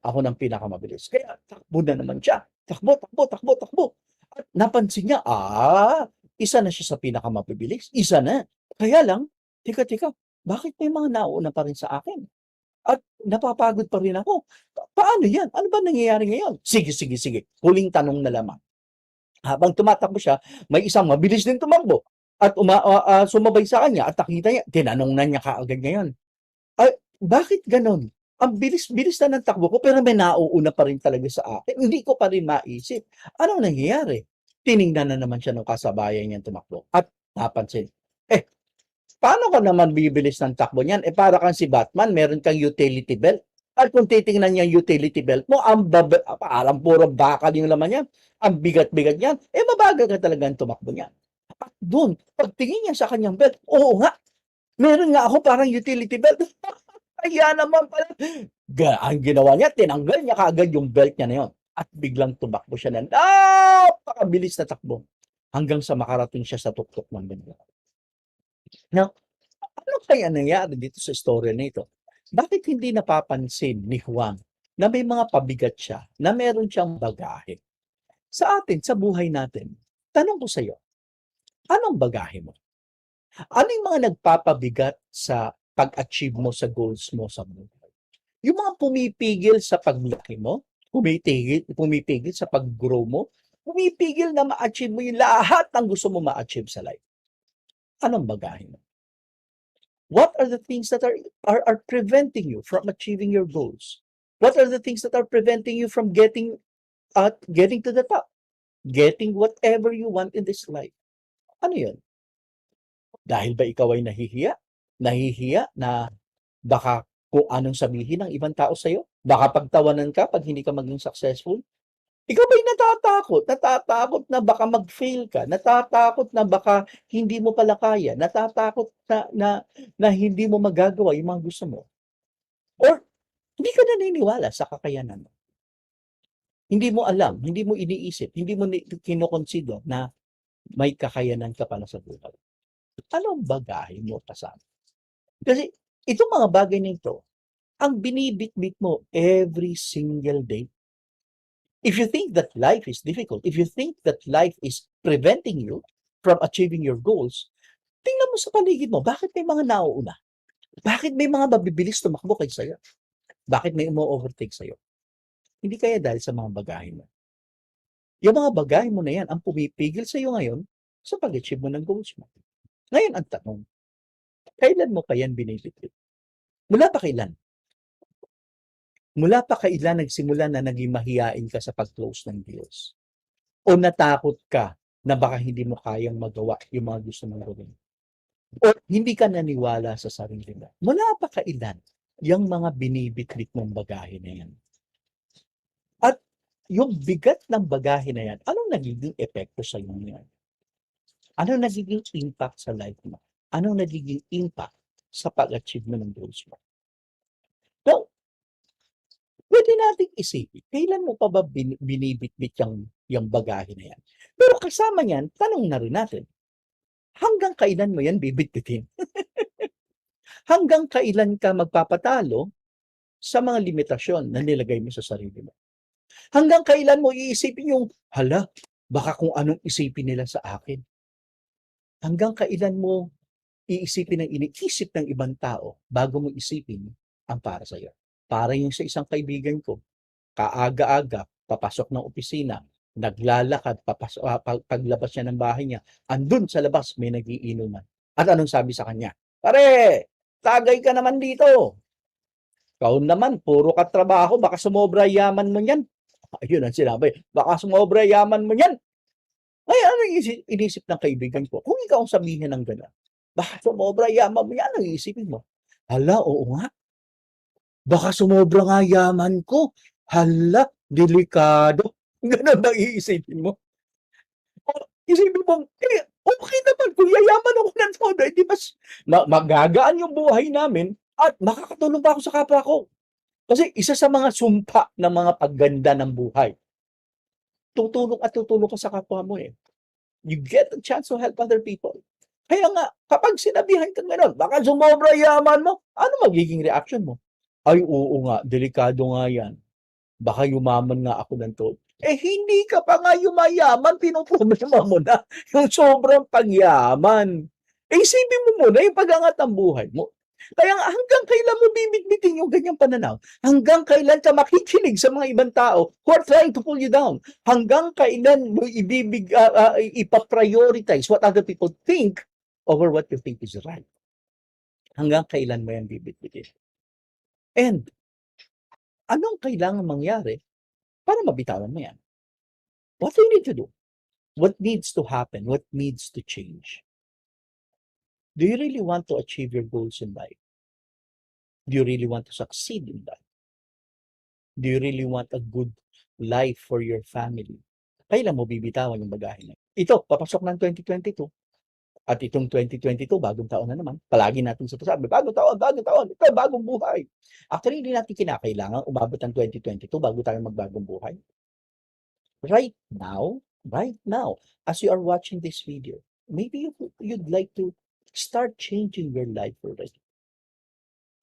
[SPEAKER 5] Ako ng pinakamabilis. Kaya takbo na naman siya. Takbo. At napansin niya, isa na siya sa pinakamabilis. Isa na. Kaya lang, tika, bakit may mga nauna pa rin sa akin? At napapagod pa rin ako. Paano yan? Ano ba nangyayari ngayon? Sige. Huling tanong na lamang. Habang tumatakbo siya, may isang mabilis din tumakbo. At sumabay sa kanya at nakita niya, tinanong na niya kaagad ngayon. Bakit ganon? Ang bilis-bilis na ng takbo ko pero may nauuna pa rin talaga sa akin. Hindi ko pa rin maisip. Anong nangyayari? Tiningnan na naman siya ng kasabayan niyang tumakbo. At napansin, paano ka naman bibilis ng takbo niyan? Para kang si Batman, meron kang utility belt. At kung titingnan niya yung utility belt mo, parang puro bakal yung laman niya. Ang bigat-bigat niyan. Mabagal ka talaga ang tumakbo niyan. At doon, pagtingin niya sa kanyang belt, oo nga, meron nga ako parang utility belt. Kaya naman pala. Ang ginawa niya, tinanggal niya kaagad yung belt niya na yun. At biglang tumakbo siya ng napakabilis na takbo hanggang sa makarating siya sa tuktok ng bundok. Now, ano kaya nangyari dito sa istorya na ito? Bakit hindi napapansin ni Juan na may mga pabigat siya, na meron siyang bagahe? Sa atin, sa buhay natin, tanong ko sa iyo, anong bagahe mo? Ano yung mga nagpapabigat sa pag-achieve mo sa goals mo sa buhay? Yung mga pumipigil sa paglaki mo, pumipigil sa pag-grow mo, pumipigil na ma-achieve mo yung lahat ng gusto mo ma-achieve sa life. Anong bagahe mo? What are the things that are preventing you from achieving your goals? What are the things that are preventing you from getting to the top? Getting whatever you want in this life. Ano yun? Dahil ba ikaw ay nahihiya? Nahihiya na baka kung anong sabihin ng ibang tao sa'yo? Baka pagtawanan ka pag hindi ka maging successful? Ikaw ba'y natatakot? Natatakot na baka mag-fail ka? Natatakot na baka hindi mo pala kaya? Natatakot na hindi mo magagawa yung mga gusto mo? Or hindi ka naniniwala sa kakayanan mo? Hindi mo alam, hindi mo iniisip, hindi mo kinoconsider na may kakayanan ka pala sa buhay. Anong bagahe mo kasama? Kasi itong mga bagay na ito, ang binibitbit mo every single day. If you think that life is difficult, if you think that life is preventing you from achieving your goals, tingnan mo sa paligid mo, bakit may mga nauuna? Bakit may mga mabibilis tumakbo kay sa'yo? Bakit may umo-overtake sa'yo? Hindi kaya dahil sa mga bagahe mo. Yung mga bagahe mo na yan ang pumipigil sa'yo ngayon sa pag-achieve mo ng goals mo. Ngayon ang tanong, kailan mo pa yan binibitbit? Mula pa kailan? Mula pa kailan nagsimula na naging mahiyain ka sa pag-close ng deals? O natakot ka na baka hindi mo kayang magawa yung mga gusto mong gawin? O hindi ka naniwala sa sarili mo? Mula pa kailan yung mga binibitbit mong bagahe na yan? At yung bigat ng bagahe na yan, anong nagiging epekto sa iyo yan? Anong nagiging impact sa life mo? Anong nagiging impact sa pag-achieve mo ng goals mo? Now, pwede nating isipin, kailan mo pa ba binibitbit yung bagahe na yan? Pero kasama niyan, tanong na rin natin, hanggang kailan mo yan bibitbitin? Hanggang kailan ka magpapatalo sa mga limitasyon na nilagay mo sa sarili mo? Hanggang kailan mo iisipin yung, hala, baka kung anong isipin nila sa akin? Hanggang kailan mo iisipin ang iniisip ng ibang tao bago mo isipin ang para sa iyo? Para yung sa isang kaibigan ko, kaaga-aga, papasok ng opisina, naglalakad, paglabas niya ng bahay niya, andun sa labas may nagiinuman. At anong sabi sa kanya? Pare, tagay ka naman dito. Ikaw naman, puro ka trabaho, baka sumobra yaman mo yan. Ayun ang sinabi, baka sumobra yaman mo yan. Ay, ano inisip ng kaibigan ko? Kung ikaw ang sabihin ng gano'n, baka sumobra yaman mo yan, ano iisipin mo? Hala, oo nga. Baka sumobra nga yaman ko. Hala, delikado. Ganun ang iisipin mo. Isipin mo, okay naman kung yayaman ako ng todo, hindi mas magagaan yung buhay namin at makakatulong pa ako sa kapwa ko. Kasi isa sa mga sumpa ng mga pagganda ng buhay, tutulong at tutulong ka sa kapwa mo eh. You get a chance to help other people. Kaya nga, kapag sinabihan ka gano'n, baka sumobra yaman mo, ano magiging reaction mo? Ay, oo nga, delikado nga yan. Baka yumaman nga ako ng todo. Eh, hindi ka pa nga yumayaman, pinoproblema mo na yung sobrang pagyaman. Eh, isipin mo muna yung pag-angat ng buhay mo. Kaya nga, hanggang kailan mo bibitbitin yung ganyang pananaw? Hanggang kailan ka makikinig sa mga ibang tao who are trying to pull you down? Hanggang kailan mo ipaprioritize what other people think over what you think is right? Hanggang kailan mo yan bibitbitin? And, anong kailangan mangyari para mabitawan mo yan? What do you need to do? What needs to happen? What needs to change? Do you really want to achieve your goals in life? Do you really want to succeed in life? Do you really want a good life for your family? Kailan mo bibitawan yung bagahe na ito? Papasok ng 2022. At itong 2022, bagong taon na naman. Palagi natin sabi, bagong taon, ito, bagong buhay. Actually, hindi natin kinakailangan umabot ng 2022 bago tayo magbagong buhay. Right now, as you are watching this video, maybe you'd like to start changing your life already.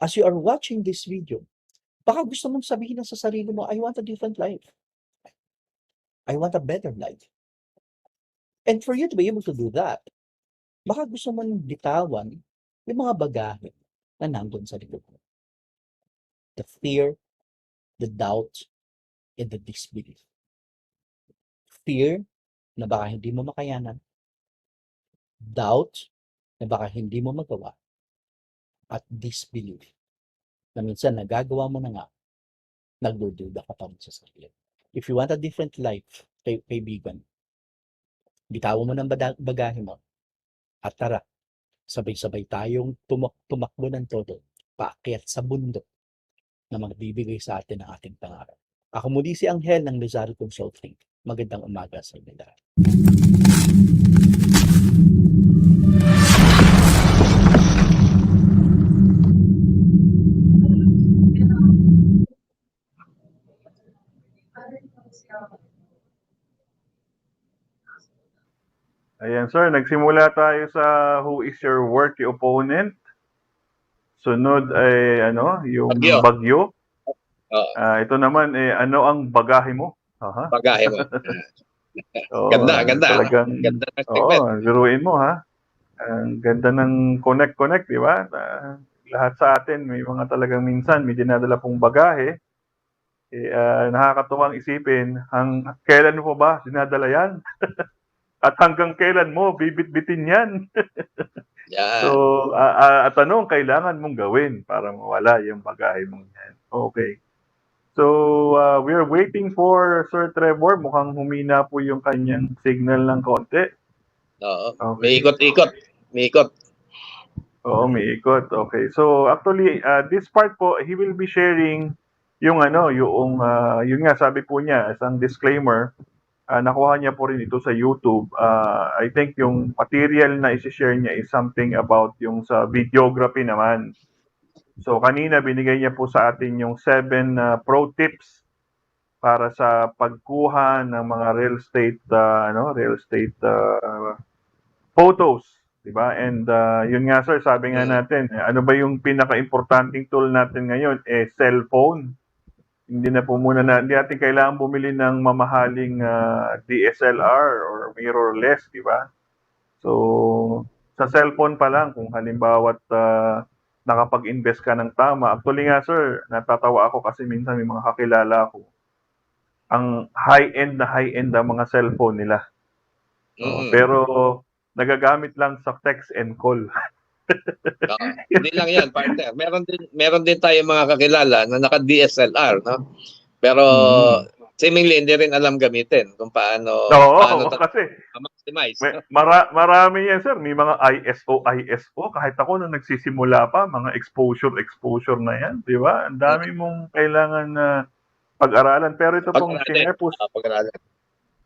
[SPEAKER 5] As you are watching this video, baka gusto mong sabihin na sa sarili mo, I want a different life. I want a better life. And for you to be able to do that, baka gusto mong bitawan yung mga bagahe na nandun sa likod mo. The fear, the doubt, and the disbelief. Fear na baka hindi mo makayanan. Doubt na baka hindi mo magawa. At disbelief na minsan nagagawa mo na nga, nagdududa ka pa rin sa sarili. If you want a different life, kaibigan, bitawan mo ng bagahe mo at tara, sabay-sabay tayong tumakbo ng todo, paakyat sa bundok na magbibigay sa atin ng ating pangarap. Ako muli si Angel ng Luzaro Consulting. Magandang umaga sa inyo lahat.
[SPEAKER 2] Ayan, sir. Nagsimula tayo sa who is your worthy opponent. Sunod ay yung bagyo. Ito naman ano ang bagahe mo?
[SPEAKER 3] Bagahe mo. Ganda.
[SPEAKER 2] Talagang,
[SPEAKER 3] ganda ng segment.
[SPEAKER 2] biruin mo ha. Ang ganda ng connect, di ba? Lahat sa atin may mga talagang minsan may dinadala pong bagahe. Nakakatuwang isipin, kailan mo ba dinadala yan? At hanggang kailan mo bibit-bitin yan?
[SPEAKER 3] Yeah.
[SPEAKER 2] So, at anong kailangan mong gawin para mawala yung bagahe mong yan? Okay. So, we are waiting for Sir Trevor. Mukhang humina po yung kanyang signal ng konti.
[SPEAKER 3] Oo.
[SPEAKER 2] Okay.
[SPEAKER 3] May ikot.
[SPEAKER 2] Oo, may ikot. Okay. So, actually, this part po, he will be sharing yung yun nga, sabi po niya, as ang disclaimer, nakuha niya po rin ito sa YouTube. I think yung material na isi-share niya is something about yung sa videography naman. So kanina binigay niya po sa atin yung 7 pro tips para sa pagkuha ng mga real estate photos, 'di ba? And yun nga sir, sabi nga natin, ano ba yung pinaka-importanting tool natin ngayon? Cellphone. Hindi natin kailangan bumili ng mamahaling DSLR or mirrorless, di ba? So, sa cellphone pa lang, kung halimbawa nakapag-invest ka ng tama. Actually nga sir, natatawa ako kasi minsan may mga kakilala ko. Ang high-end ang mga cellphone nila. Pero nagagamit lang sa text and call.
[SPEAKER 3] Hindi lang yan, partner. Meron din tayo mga kakilala na naka-DSLR, no? Pero seemingly hindi rin alam gamitin kung paano
[SPEAKER 2] kasi
[SPEAKER 3] ma-maximize.
[SPEAKER 2] Marami yan, sir. May mga ISO. Kahit ako nung nagsisimula pa, mga exposure na yan. Di ba? Ang dami mong kailangan na pag-aralan. Pero ito pong shinare po.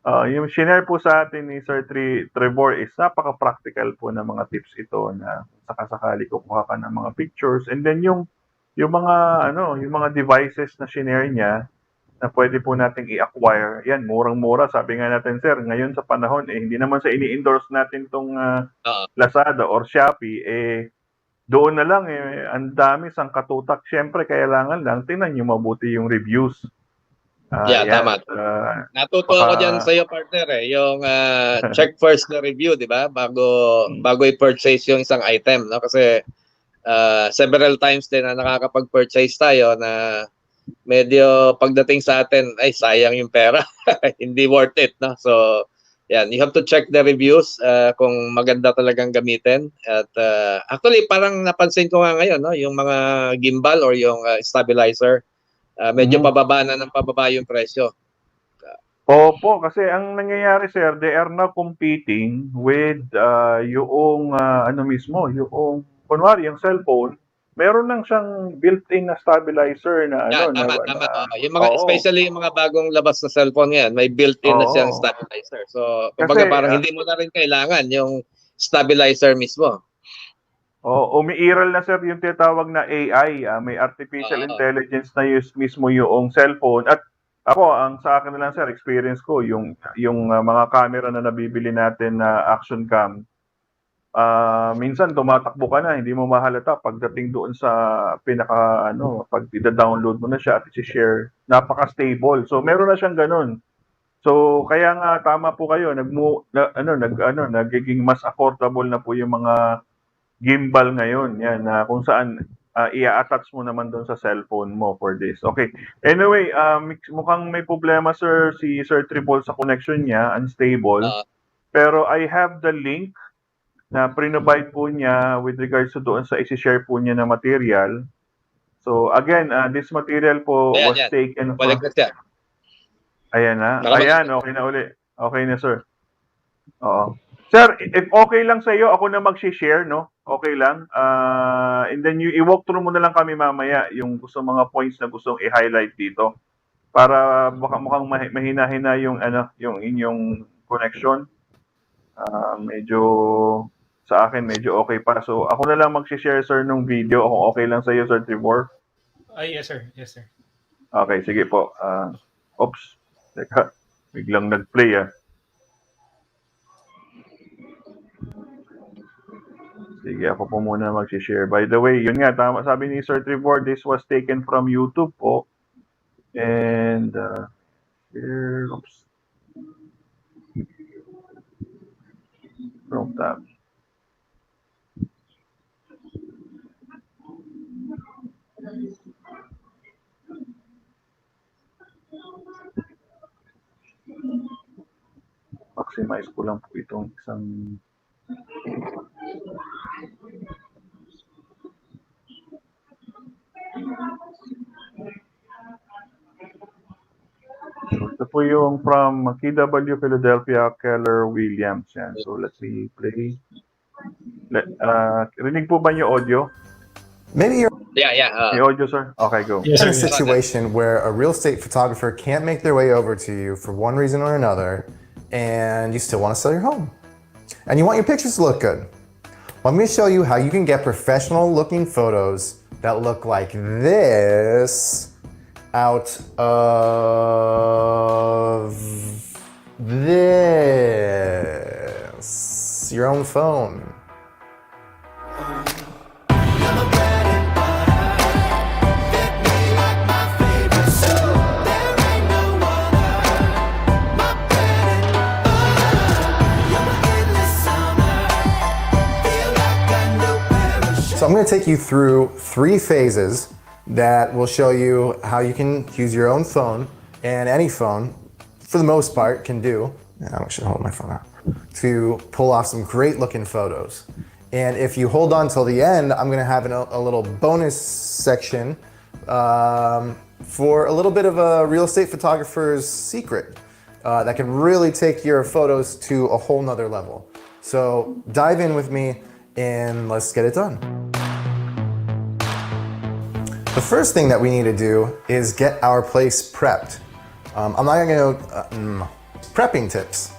[SPEAKER 2] Yung shinare po sa atin ni Sir Trevor is napaka-practical po na mga tips ito na sakasakali kukuha ka ng mga pictures. And then yung mga devices na shinare niya na pwede po nating i-acquire. Yan, murang-mura. Sabi nga natin, sir, ngayon sa panahon, hindi naman sa ini-endorse natin tong Lazada or Shopee, doon na lang, ang dami sang katutak. Siyempre, kailangan lang, tingnan nyo mabuti yung reviews.
[SPEAKER 3] Tama. Natuto ako dyan sa iyo, partner, yung check first na review, di ba? Bago i-purchase yung isang item, no? Kasi several times din na nakakapag-purchase tayo na medyo pagdating sa atin, ay sayang yung pera. Hindi worth it, no? So, yan, you have to check the reviews kung maganda talagang gamitin. At actually, parang napansin ko nga ngayon, no? Yung mga gimbal or yung stabilizer, medyo pababa yung presyo.
[SPEAKER 2] Opo, kasi ang nangyayari sir, they are now competing with yung yung kunwari yung cellphone, meron lang siyang built-in na stabilizer na
[SPEAKER 3] tama. Yung mga especially yung mga bagong labas na cellphone ngayon, may built-in na siyang stabilizer. So, kumbaga parang hindi mo na rin kailangan yung stabilizer mismo.
[SPEAKER 2] Umiiral na sir yung tinatawag na AI, may artificial intelligence na mismo yung cellphone. At ako, sa akin na lang sir, experience ko, yung mga camera na nabibili natin na action cam, minsan tumatakbo ka na, hindi mo mahalata pagdating doon sa pag i-download mo na siya at i-share, napaka-stable. So meron na siyang ganun. So kaya nga tama po kayo, nagiging mas affordable na po yung mga gimbal ngayon, yan, kung saan i-attach mo naman doon sa cellphone mo for this. Okay. Anyway, mukhang may problema sir si Sir Triple sa connection niya, unstable. Pero I have the link na provide po niya with regards to doon sa i-share po niya na material. So again, this material po was taken from... Ayan na. Ayan, okay na uli. Okay na sir. Oo. Sir, if okay lang sa iyo, ako na mag-share, no? Okay lang. And then i-walk through mo na lang kami mamaya yung mga points na gustong i-highlight dito para mukhang mahina-hina yung inyong connection. Medyo sa akin medyo okay pa. So ako na lang mag-share sir ng video kung okay lang sa iyo Sir Trevor.
[SPEAKER 4] Yes sir. Yes sir.
[SPEAKER 2] Okay, sige po. Oops. Teka, biglang nag-play . Sige, ako po muna mag-share. By the way, yun nga, tama, sabi ni Sir Trevor, this was taken from YouTube po. And, here, oops. Wrong tab. Maximize ko lang po itong isang... Ito po yung from KW Philadelphia, Keller Williams. Yan. So, let me play. Rinig po ba yung audio?
[SPEAKER 6] Maybe you're
[SPEAKER 2] May audio, sir? Okay, go.
[SPEAKER 6] in a situation where a real estate photographer can't make their way over to you for one reason or another, and you still want to sell your home. And you want your pictures to look good. Well, I'm going to show you how you can get professional looking photos that look like this out of this, your own phone. So I'm going to take you through 3 phases that will show you how you can use your own phone, and any phone, for the most part, can do. I should hold my phone out to pull off some great looking photos. And if you hold on till the end, I'm going to have a little bonus section for a little bit of a real estate photographer's secret that can really take your photos to a whole nother level. So dive in with me and let's get it done. The first thing that we need to do is get our place prepped. I'm not going to go prepping tips.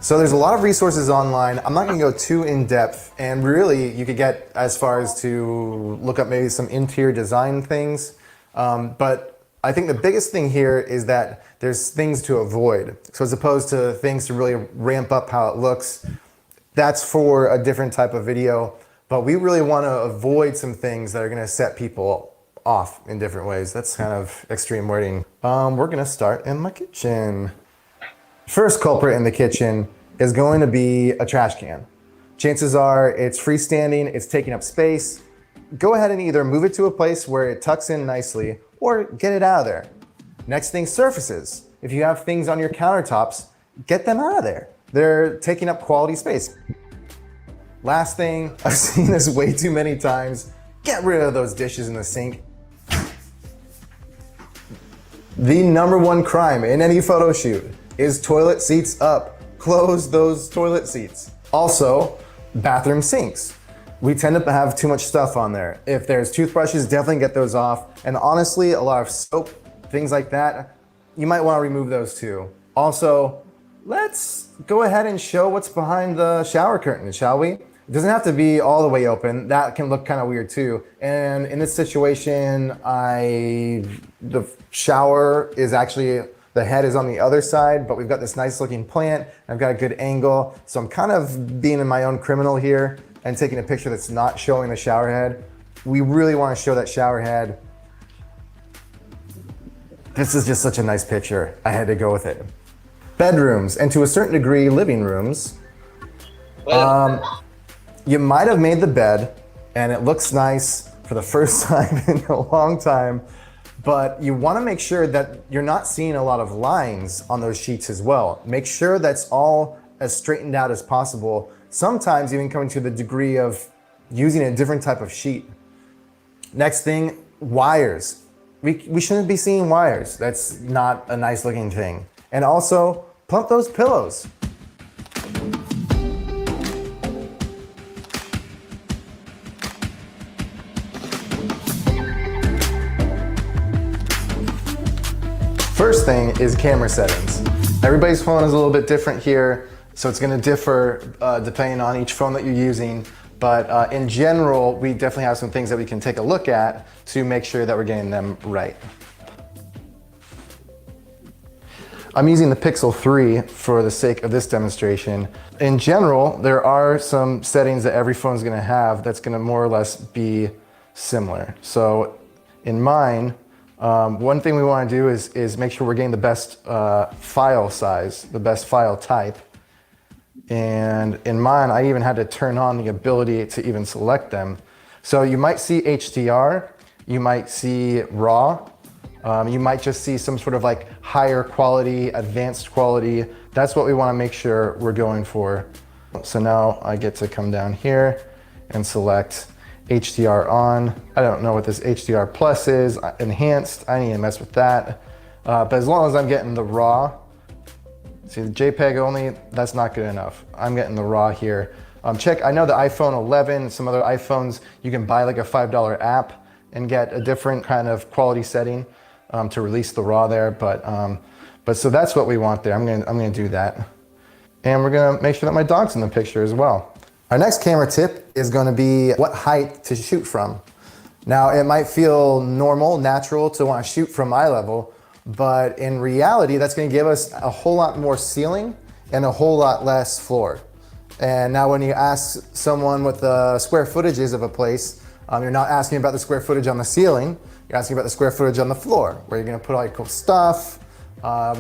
[SPEAKER 6] So there's a lot of resources online. I'm not going to go too in depth, and really you could get as far as to look up maybe some interior design things. But I think the biggest thing here is that there's things to avoid. So as opposed to things to really ramp up how it looks, that's for a different type of video. But we really want to avoid some things that are going to set people off in different ways. That's kind of extreme wording. We're going to start in my kitchen. First culprit in the kitchen is going to be a trash can. Chances are it's freestanding, it's taking up space. Go ahead and either move it to a place where it tucks in nicely or get it out of there. Next thing, surfaces. If you have things on your countertops, get them out of there. They're taking up quality space. Last thing, I've seen this way too many times, get rid of those dishes in the sink. The #1 crime in any photo shoot is toilet seats up. Close those toilet seats. Also, bathroom sinks. We tend to have too much stuff on there. If there's toothbrushes, definitely get those off. And honestly, a lot of soap, things like that, you might want to remove those too. Also, let's go ahead and show what's behind the shower curtain, shall we? It doesn't have to be all the way open. That can look kind of weird too. And in this situation, the shower is actually, the head is on the other side, but we've got this nice looking plant. I've got a good angle. So I'm kind of being in my own criminal here and taking a picture that's not showing the shower head. We really want to show that shower head. This is just such a nice picture. I had to go with it. Bedrooms, and to a certain degree, living rooms. You might have made the bed and it looks nice for the first time in a long time, but you want to make sure that you're not seeing a lot of lines on those sheets as well. Make sure that's all as straightened out as possible. Sometimes even coming to the degree of using a different type of sheet. Next thing, wires. We shouldn't be seeing wires. That's not a nice looking thing. And also, pump those pillows. First thing is camera settings. Everybody's phone is a little bit different here, so it's gonna differ depending on each phone that you're using. But in general, we definitely have some things that we can take a look at to make sure that we're getting them right. I'm using the Pixel 3 for the sake of this demonstration. In general, there are some settings that every phone is gonna have that's gonna more or less be similar. So in mine, one thing we wanna do is make sure we're getting the best file size, the best file type. And in mine, I even had to turn on the ability to even select them. So you might see HDR, you might see RAW, you might just see some sort of like higher quality, advanced quality. That's what we want to make sure we're going for. So now I get to come down here and select HDR on. I don't know what this HDR plus is, enhanced, I need to mess with that. But as long as I'm getting the RAW, see the JPEG only, that's not good enough. I'm getting the RAW here. Check, I know the iPhone 11, some other iPhones, you can buy like a $5 app and get a different kind of quality setting to release the RAW there. But so that's what we want there. I'm gonna do that. And we're gonna make sure that my dog's in the picture as well. Our next camera tip is gonna be what height to shoot from. Now it might feel normal, natural to wanna shoot from eye level, but in reality, that's gonna give us a whole lot more ceiling and a whole lot less floor. And now when you ask someone what the square footage is of a place, you're not asking about the square footage on the ceiling, you're asking about the square footage on the floor, where you're gonna put all your cool stuff,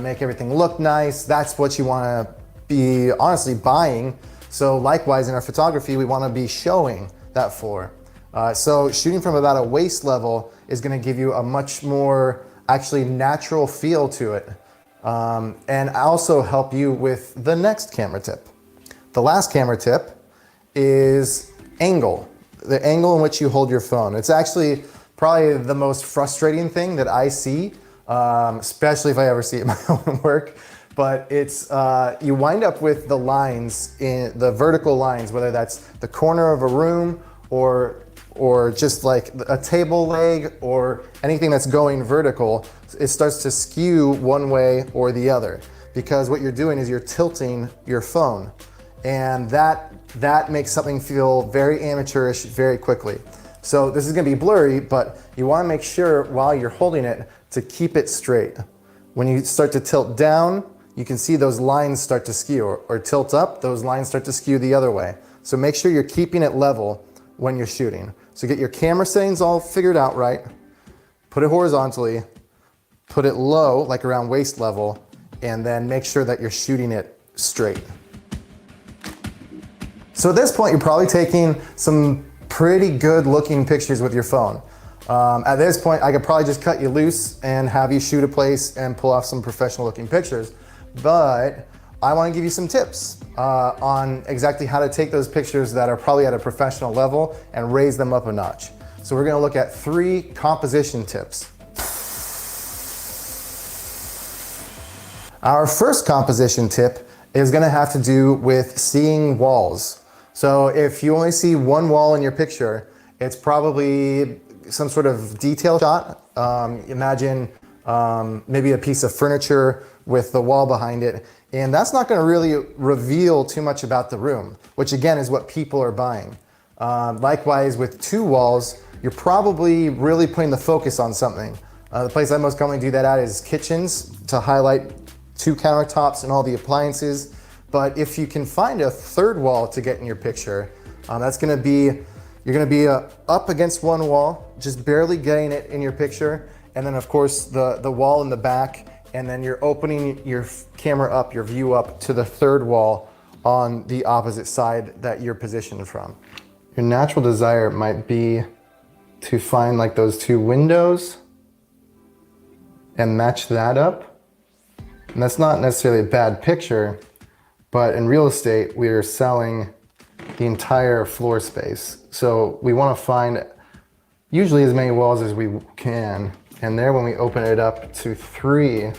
[SPEAKER 6] make everything look nice. That's what you wanna be honestly buying. So likewise in our photography, we wanna be showing that floor. So shooting from about a waist level is gonna give you a much more actually natural feel to it, and also help you with the next camera tip. The last camera tip is angle, the angle in which you hold your phone. It's actually probably the most frustrating thing that I see, especially if I ever see it in my own work, but it's, you wind up with the lines, in the vertical lines, whether that's the corner of a room or just like a table leg or anything that's going vertical, it starts to skew one way or the other, because what you're doing is you're tilting your phone, and that makes something feel very amateurish very quickly. So this is gonna be blurry, but you wanna make sure while you're holding it to keep it straight. When you start to tilt down, you can see those lines start to skew, or tilt up, those lines start to skew the other way. So make sure you're keeping it level when you're shooting. So get your camera settings all figured out right, put it horizontally, put it low, like around waist level, and then make sure that you're shooting it straight. So at this point, you're probably taking some pretty good looking pictures with your phone. At this point, I could probably just cut you loose and have you shoot a place and pull off some professional looking pictures. But I want to give you some tips on exactly how to take those pictures that are probably at a professional level and raise them up a notch. So we're going to look at 3 composition tips. Our first composition tip is going to have to do with seeing walls. So if you only see one wall in your picture, it's probably some sort of detail shot. Imagine maybe a piece of furniture with the wall behind it. And that's not going to really reveal too much about the room, which again is what people are buying. Likewise, with two walls, you're probably really putting the focus on something. The place I most commonly do that at is kitchens, to highlight two countertops and all the appliances. But if you can find a third wall to get in your picture, that's going to be, you're going to be up against one wall, just barely getting it in your picture. And then of course the wall in the back, and then you're opening your camera up, your view up to the third wall on the opposite side that you're positioned from. Your natural desire might be to find like those two windows and match that up. And that's not necessarily a bad picture, but in real estate, we are selling the entire floor space. So we want to find usually as many walls as we can. And there, when we open it up to 3,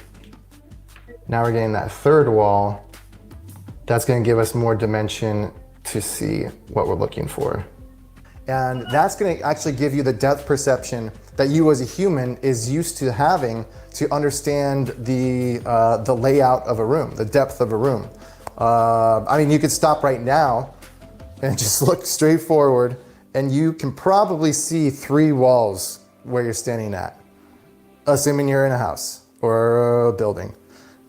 [SPEAKER 6] now we're getting that third wall. That's going to give us more dimension to see what we're looking for. And that's going to actually give you the depth perception that you as a human is used to having to understand the layout of a room, the depth of a room. I mean, you could stop right now and just look straight forward, and you can probably see 3 walls where you're standing at, assuming you're in a house or a building.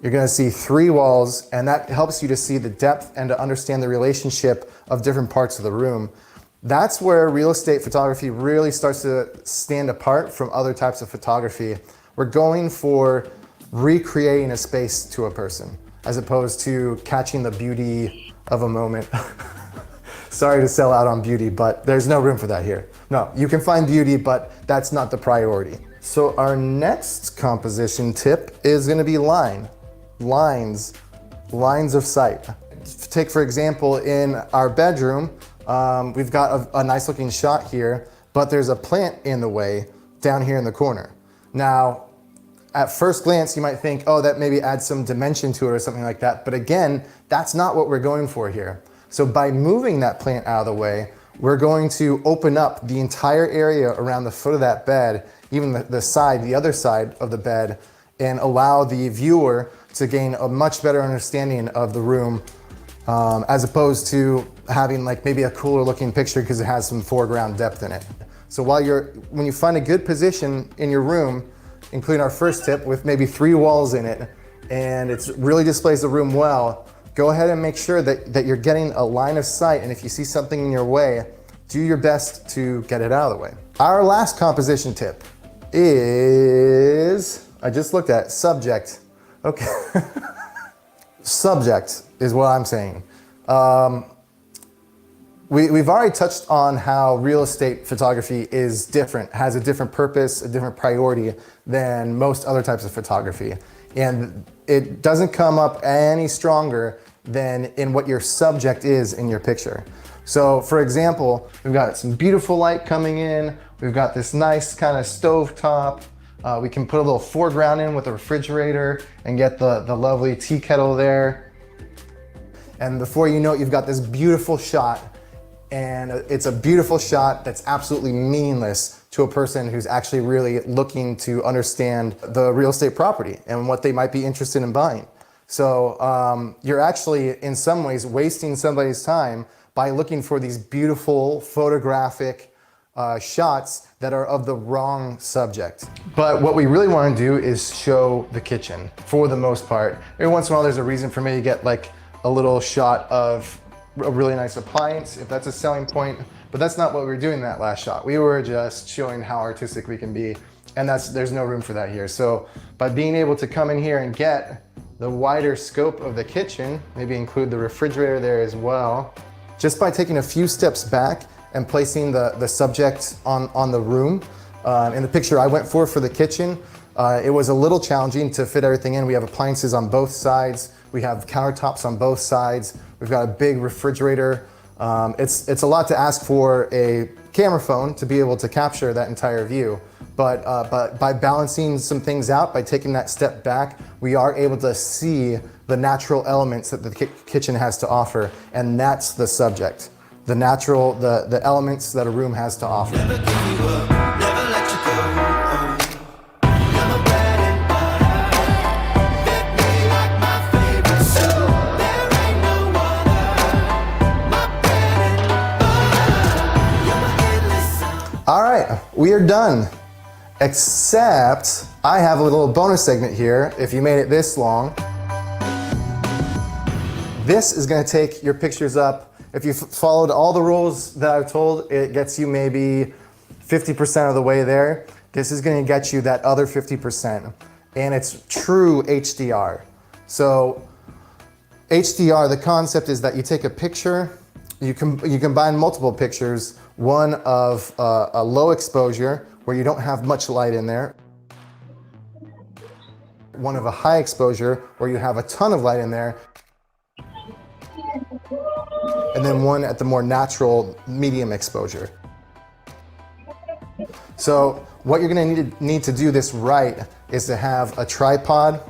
[SPEAKER 6] You're going to see 3 walls, and that helps you to see the depth and to understand the relationship of different parts of the room. That's where real estate photography really starts to stand apart from other types of photography. We're going for recreating a space to a person, as opposed to catching the beauty of a moment. Sorry to sell out on beauty, but there's no room for that here. No, you can find beauty, but that's not the priority. So our next composition tip is going to be lines of sight. Take for example, in our bedroom, we've got a nice looking shot here, but there's a plant in the way down here in the corner. Now, at first glance, you might think, oh, that maybe adds some dimension to it or something like that. But again, that's not what we're going for here. So by moving that plant out of the way, we're going to open up the entire area around the foot of that bed, even the other side of the bed, and allow the viewer to gain a much better understanding of the room, as opposed to having like maybe a cooler looking picture because it has some foreground depth in it. So when you find a good position in your room, including our first tip with maybe 3 walls in it, and it really displays the room well, go ahead and make sure that you're getting a line of sight, and if you see something in your way, do your best to get it out of the way. Our last composition tip is, I just looked at subject. Okay. Subject is what I'm saying. We've already touched on how real estate photography is different, has a different purpose, a different priority than most other types of photography. And it doesn't come up any stronger than in what your subject is in your picture. So for example, we've got some beautiful light coming in. We've got this nice kind of stove top. We can put a little foreground in with a refrigerator and get the lovely tea kettle there. And before you know it, you've got this beautiful shot. And it's a beautiful shot that's absolutely meaningless to a person who's actually really looking to understand the real estate property and what they might be interested in buying. So you're actually, in some ways, wasting somebody's time by looking for these beautiful photographic shots that are of the wrong subject. But what we really want to do is show the kitchen for the most part. Every once in a while, there's a reason for me to get like a little shot of a really nice appliance, if that's a selling point, but that's not what we were doing in that last shot. We were just showing how artistic we can be, and there's no room for that here. So by being able to come in here and get the wider scope of the kitchen, maybe include the refrigerator there as well, just by taking a few steps back and placing the subject on the room. In the picture I went for the kitchen, it was a little challenging to fit everything in. We have appliances on both sides. We have countertops on both sides. We've got a big refrigerator. It's a lot to ask for a camera phone to be able to capture that entire view. But by balancing some things out, by taking that step back, we are able to see the natural elements that the kitchen has to offer, and that's the subject. The elements that a room has to offer.
[SPEAKER 7] Never give you up, never let you go.
[SPEAKER 6] right, we are done. Except I have a little bonus segment here. If you made it this long, this is going to take your pictures up. If you followed all the rules that I've told, it gets you maybe 50% of the way there. This is going to get you that other 50%. And it's true HDR. So HDR, the concept is that you take a picture, you combine multiple pictures, one of a low exposure where you don't have much light in there, one of a high exposure where you have a ton of light in there, and then one at the more natural medium exposure. So what you're going to need to do this right is to have a tripod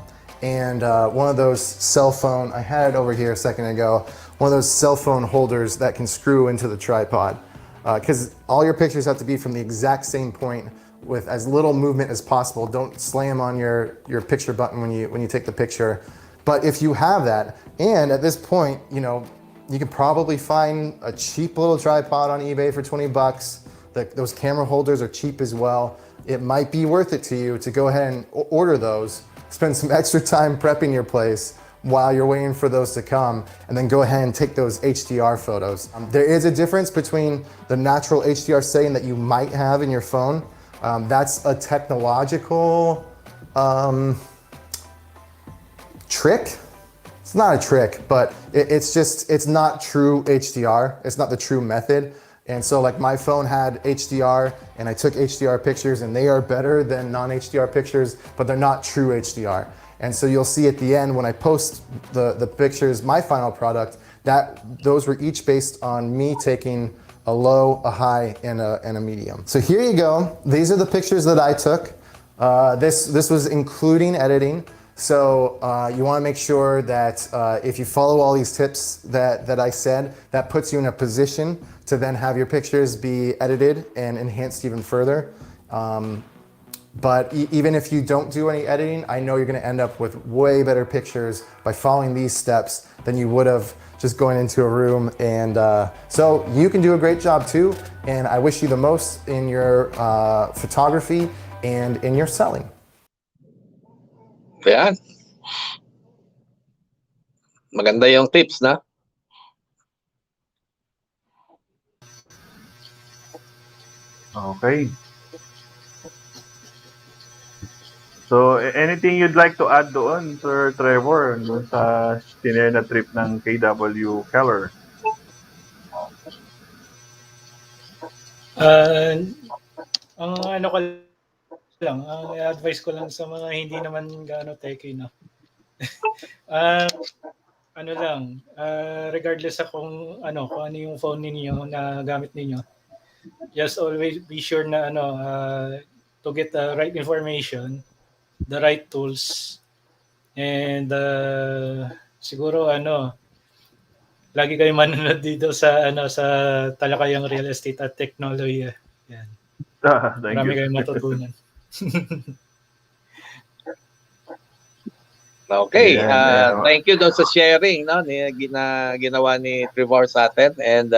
[SPEAKER 6] and one of those cell phone, I had it over here a second ago, one of those cell phone holders that can screw into the tripod. Because all your pictures have to be from the exact same point with as little movement as possible. Don't slam on your picture button when you take the picture. But if you have that, and at this point, you know, you can probably find a cheap little tripod on eBay for 20 bucks. Those camera holders are cheap as well. It might be worth it to you to go ahead and order those, spend some extra time prepping your place while you're waiting for those to come, and then go ahead and take those HDR photos. There is a difference between the natural HDR setting that you might have in your phone. That's a technological trick. It's not a trick, but it's not true HDR. It's not the true method. And so like my phone had HDR and I took HDR pictures and they are better than non-HDR pictures, but they're not true HDR. And so you'll see at the end when I post the pictures, my final product, that those were each based on me taking a low, a high, and a medium. So here you go. These are the pictures that I took. This was including editing. So you want to make sure that if you follow all these tips that I said, that puts you in a position to then have your pictures be edited and enhanced even further. But even if you don't do any editing, I know you're going to end up with way better pictures by following these steps than you would have just going into a room. And so you can do a great job too. And I wish you the most in your photography and in your selling.
[SPEAKER 3] Yan. Maganda yung tips, na?
[SPEAKER 2] Okay. So, anything you'd like to add doon, Sir Trevor, doon sa tinir na trip ng KW Keller?
[SPEAKER 4] Ang ano ko lang, ang advice ko lang sa mga hindi naman gaano techy, no? Ano lang, regardless sa kung ano yung phone ninyo na gamit ninyo, just always be sure na to get the right information, the right tools, and siguro lagi kayo manonood dito sa sa talakayang real estate at technology. Yan.
[SPEAKER 2] Thank
[SPEAKER 4] Marami
[SPEAKER 2] you.
[SPEAKER 4] kayong matutunan.
[SPEAKER 3] Okay,
[SPEAKER 2] Yeah.
[SPEAKER 3] thank you doon sa sharing, no, ginawa ni Trevor sa atin, and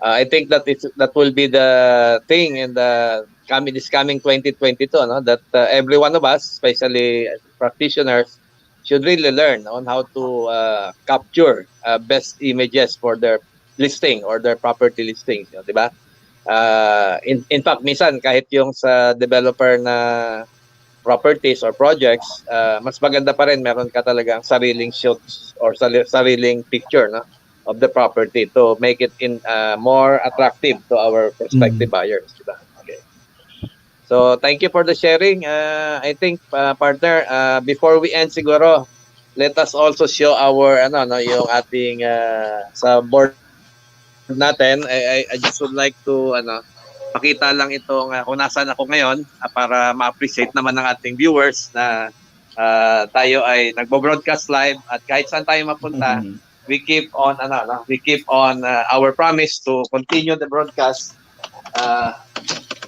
[SPEAKER 3] I think that that will be the thing in the coming 2022, no, that every one of us, especially practitioners, should really learn on how to capture best images for their listing or their property listings, di ba? In fact, minsan kahit yung sa developer na properties or projects, mas maganda pa rin meron ka talagang sariling shoots or sariling picture, no, of the property to make it more attractive to our prospective buyers, diba? Okay. So thank you for the sharing. I think partner, before we end siguro, let us also show our yung ating sa board natin. I just would like to pakita lang itong kung nasaan ako ngayon para ma-appreciate naman ng ating viewers na tayo ay nagbo-broadcast live at kahit saan tayo mapunta, we keep on our promise to continue the broadcast.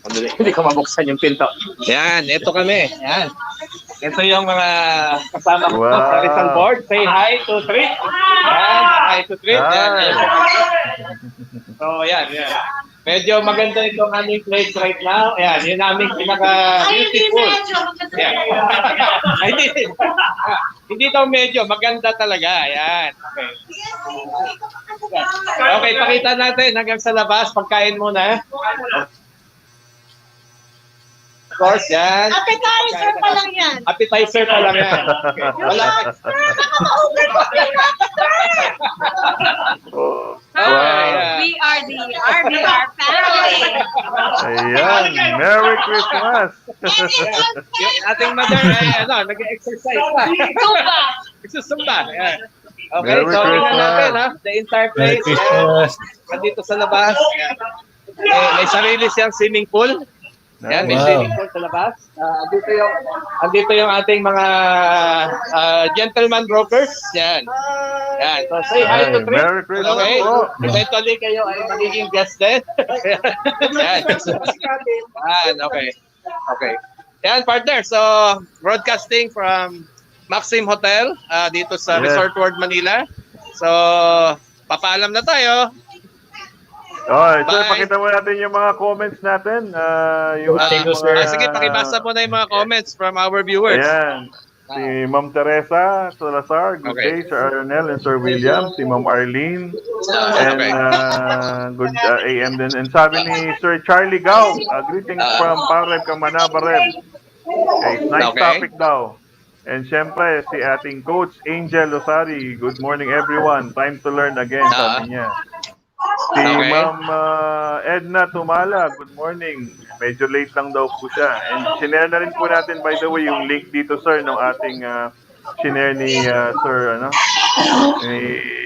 [SPEAKER 3] Hindi ko mabuksan yung pinto. Yan, ito kami. Yan. Ito yung mga kasama ko sa Rizal board. Say hi to Trip. Yan, hi to Trip. Yan. So, yan. Medyo maganda itong aming place right now. Ayan, yun aming pinaka-beautiful. Ayan. Ay, hindi daw medyo, maganda talaga. Ayan. Okay. Okay, pakita natin hanggang sa labas. Pagkain muna. Of course, yan.
[SPEAKER 8] Appetizer pa lang yan.
[SPEAKER 3] Appetizer pa lang yan. Okay. Wala.
[SPEAKER 2] Wow.
[SPEAKER 8] We are the RBR family.
[SPEAKER 2] Ayan, Merry Christmas!
[SPEAKER 3] Yung ating mother ay nag-exercise pa.
[SPEAKER 8] Zumba.
[SPEAKER 3] Nagsusumba. Ayan. Okay,
[SPEAKER 2] Merry
[SPEAKER 3] so tingnan
[SPEAKER 2] Christmas.
[SPEAKER 3] natin the entire
[SPEAKER 4] Merry
[SPEAKER 3] place.
[SPEAKER 4] Christmas.
[SPEAKER 3] Nandito sa labas. Ayan. May sarili siyang swimming pool. Yan, may
[SPEAKER 4] Wow.
[SPEAKER 3] swimming pool sa labas. Andito yung ating mga gentleman brokers. Yan. Yan. So say hi to Trip.
[SPEAKER 2] Merry Christmas
[SPEAKER 3] Okay.
[SPEAKER 2] po.
[SPEAKER 3] Eventually kayo ay magiging guest din. Yan. Yan. Okay. Okay. Yan, partner. So, broadcasting from Maxim Hotel dito sa
[SPEAKER 2] Yes.
[SPEAKER 3] Resort World Manila. So, papaalam na tayo.
[SPEAKER 2] Alright, so
[SPEAKER 3] Bye.
[SPEAKER 2] pakita mo natin yung mga comments natin. Yung
[SPEAKER 4] Thank you, sir.
[SPEAKER 3] Sige, pakibasa mo na yung mga comments from our viewers.
[SPEAKER 2] Ayan. Si Ma'am Teresa Salazar, good
[SPEAKER 3] Okay.
[SPEAKER 2] day, Sir Arnel and Sir William. Si Ma'am Arlene. And
[SPEAKER 3] Okay.
[SPEAKER 2] good AM din. And sabi ni Sir Charlie Gao, greetings from Pareb, Kamanaba Reb. Okay, nice
[SPEAKER 3] Okay.
[SPEAKER 2] topic daw. And syempre, si ating coach Angel Losari, good morning everyone. Time to learn again, sabi niya. Si
[SPEAKER 3] Okay.
[SPEAKER 2] Ma'am Edna Tumala, good morning. Medyo late lang daw po siya. And sinare na rin po natin, by the way, yung link dito, sir, ng ating sinare ni Sir,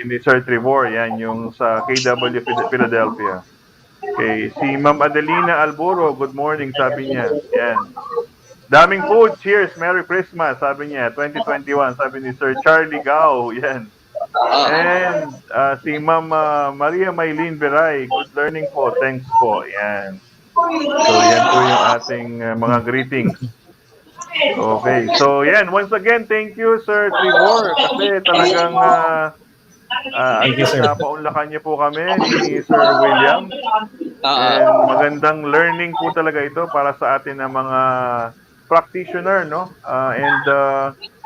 [SPEAKER 2] ni Sir Trevor. Yan, yung sa KW Philadelphia. Okay, si Ma'am Adelina Alburo, good morning, sabi niya. Yan. Daming food, cheers, Merry Christmas, sabi niya. 2021, sabi ni Sir Charlie Gao. Yan. And si Ma'am Maria Maylene Beray, good learning po, thanks po. Yan. So yan po yung ating mga greetings. Okay, so yan, once again, thank you Sir Trevor kasi talagang
[SPEAKER 4] Thank you, sir.
[SPEAKER 2] napaunlakan niyo po kami ni Sir William. And magandang learning po talaga ito para sa atin ng mga practitioner, no? And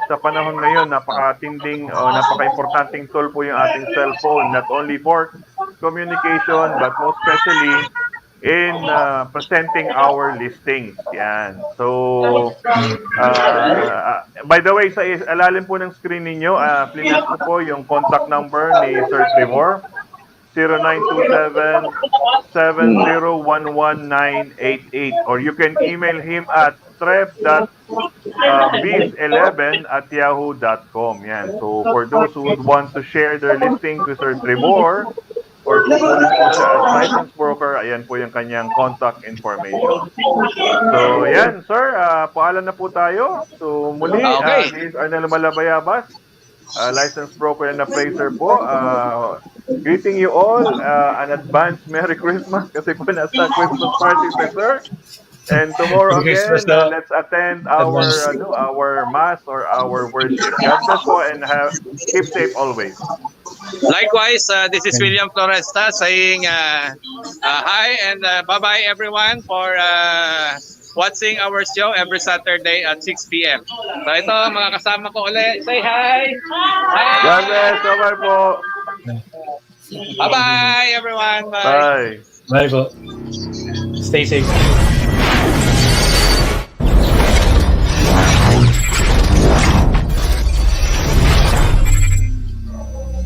[SPEAKER 2] sa panahon ngayon, napaka-tinding o napaka-importanting tool po yung ating cellphone, not only for communication, but most especially in presenting our listings. Yan. So, by the way, sa alalim po ng screen ninyo, plinas ko po yung contact number ni Sir Trevor, 0927-7011988, or you can email him at trev.biz11@yahoo.com. Yan. So, for those who would want to share their listings with Sir Trevor, or kukunin po siya as license broker, ayan po yung kanyang contact information. So, yan, sir, paalam na po tayo. So, muli,
[SPEAKER 3] Okay.
[SPEAKER 2] this is Arnel Malabayabas, license broker and appraiser po. Greeting you all, an advance Merry Christmas kasi po nasa Christmas party pa, sir. And tomorrow
[SPEAKER 4] Merry
[SPEAKER 2] again,
[SPEAKER 4] Christmas daw.
[SPEAKER 2] let's attend our our mass or our worship. God bless po and keep safe always.
[SPEAKER 3] Likewise, this is William Floresta saying hi and bye-bye everyone for watching our show every Saturday at 6 p.m. So ito, mga kasama ko ulit. Say hi! Hi!
[SPEAKER 2] God bless. Bye-bye po.
[SPEAKER 3] Bye-bye everyone! Bye!
[SPEAKER 2] Bye.
[SPEAKER 4] Bye po. Stay safe.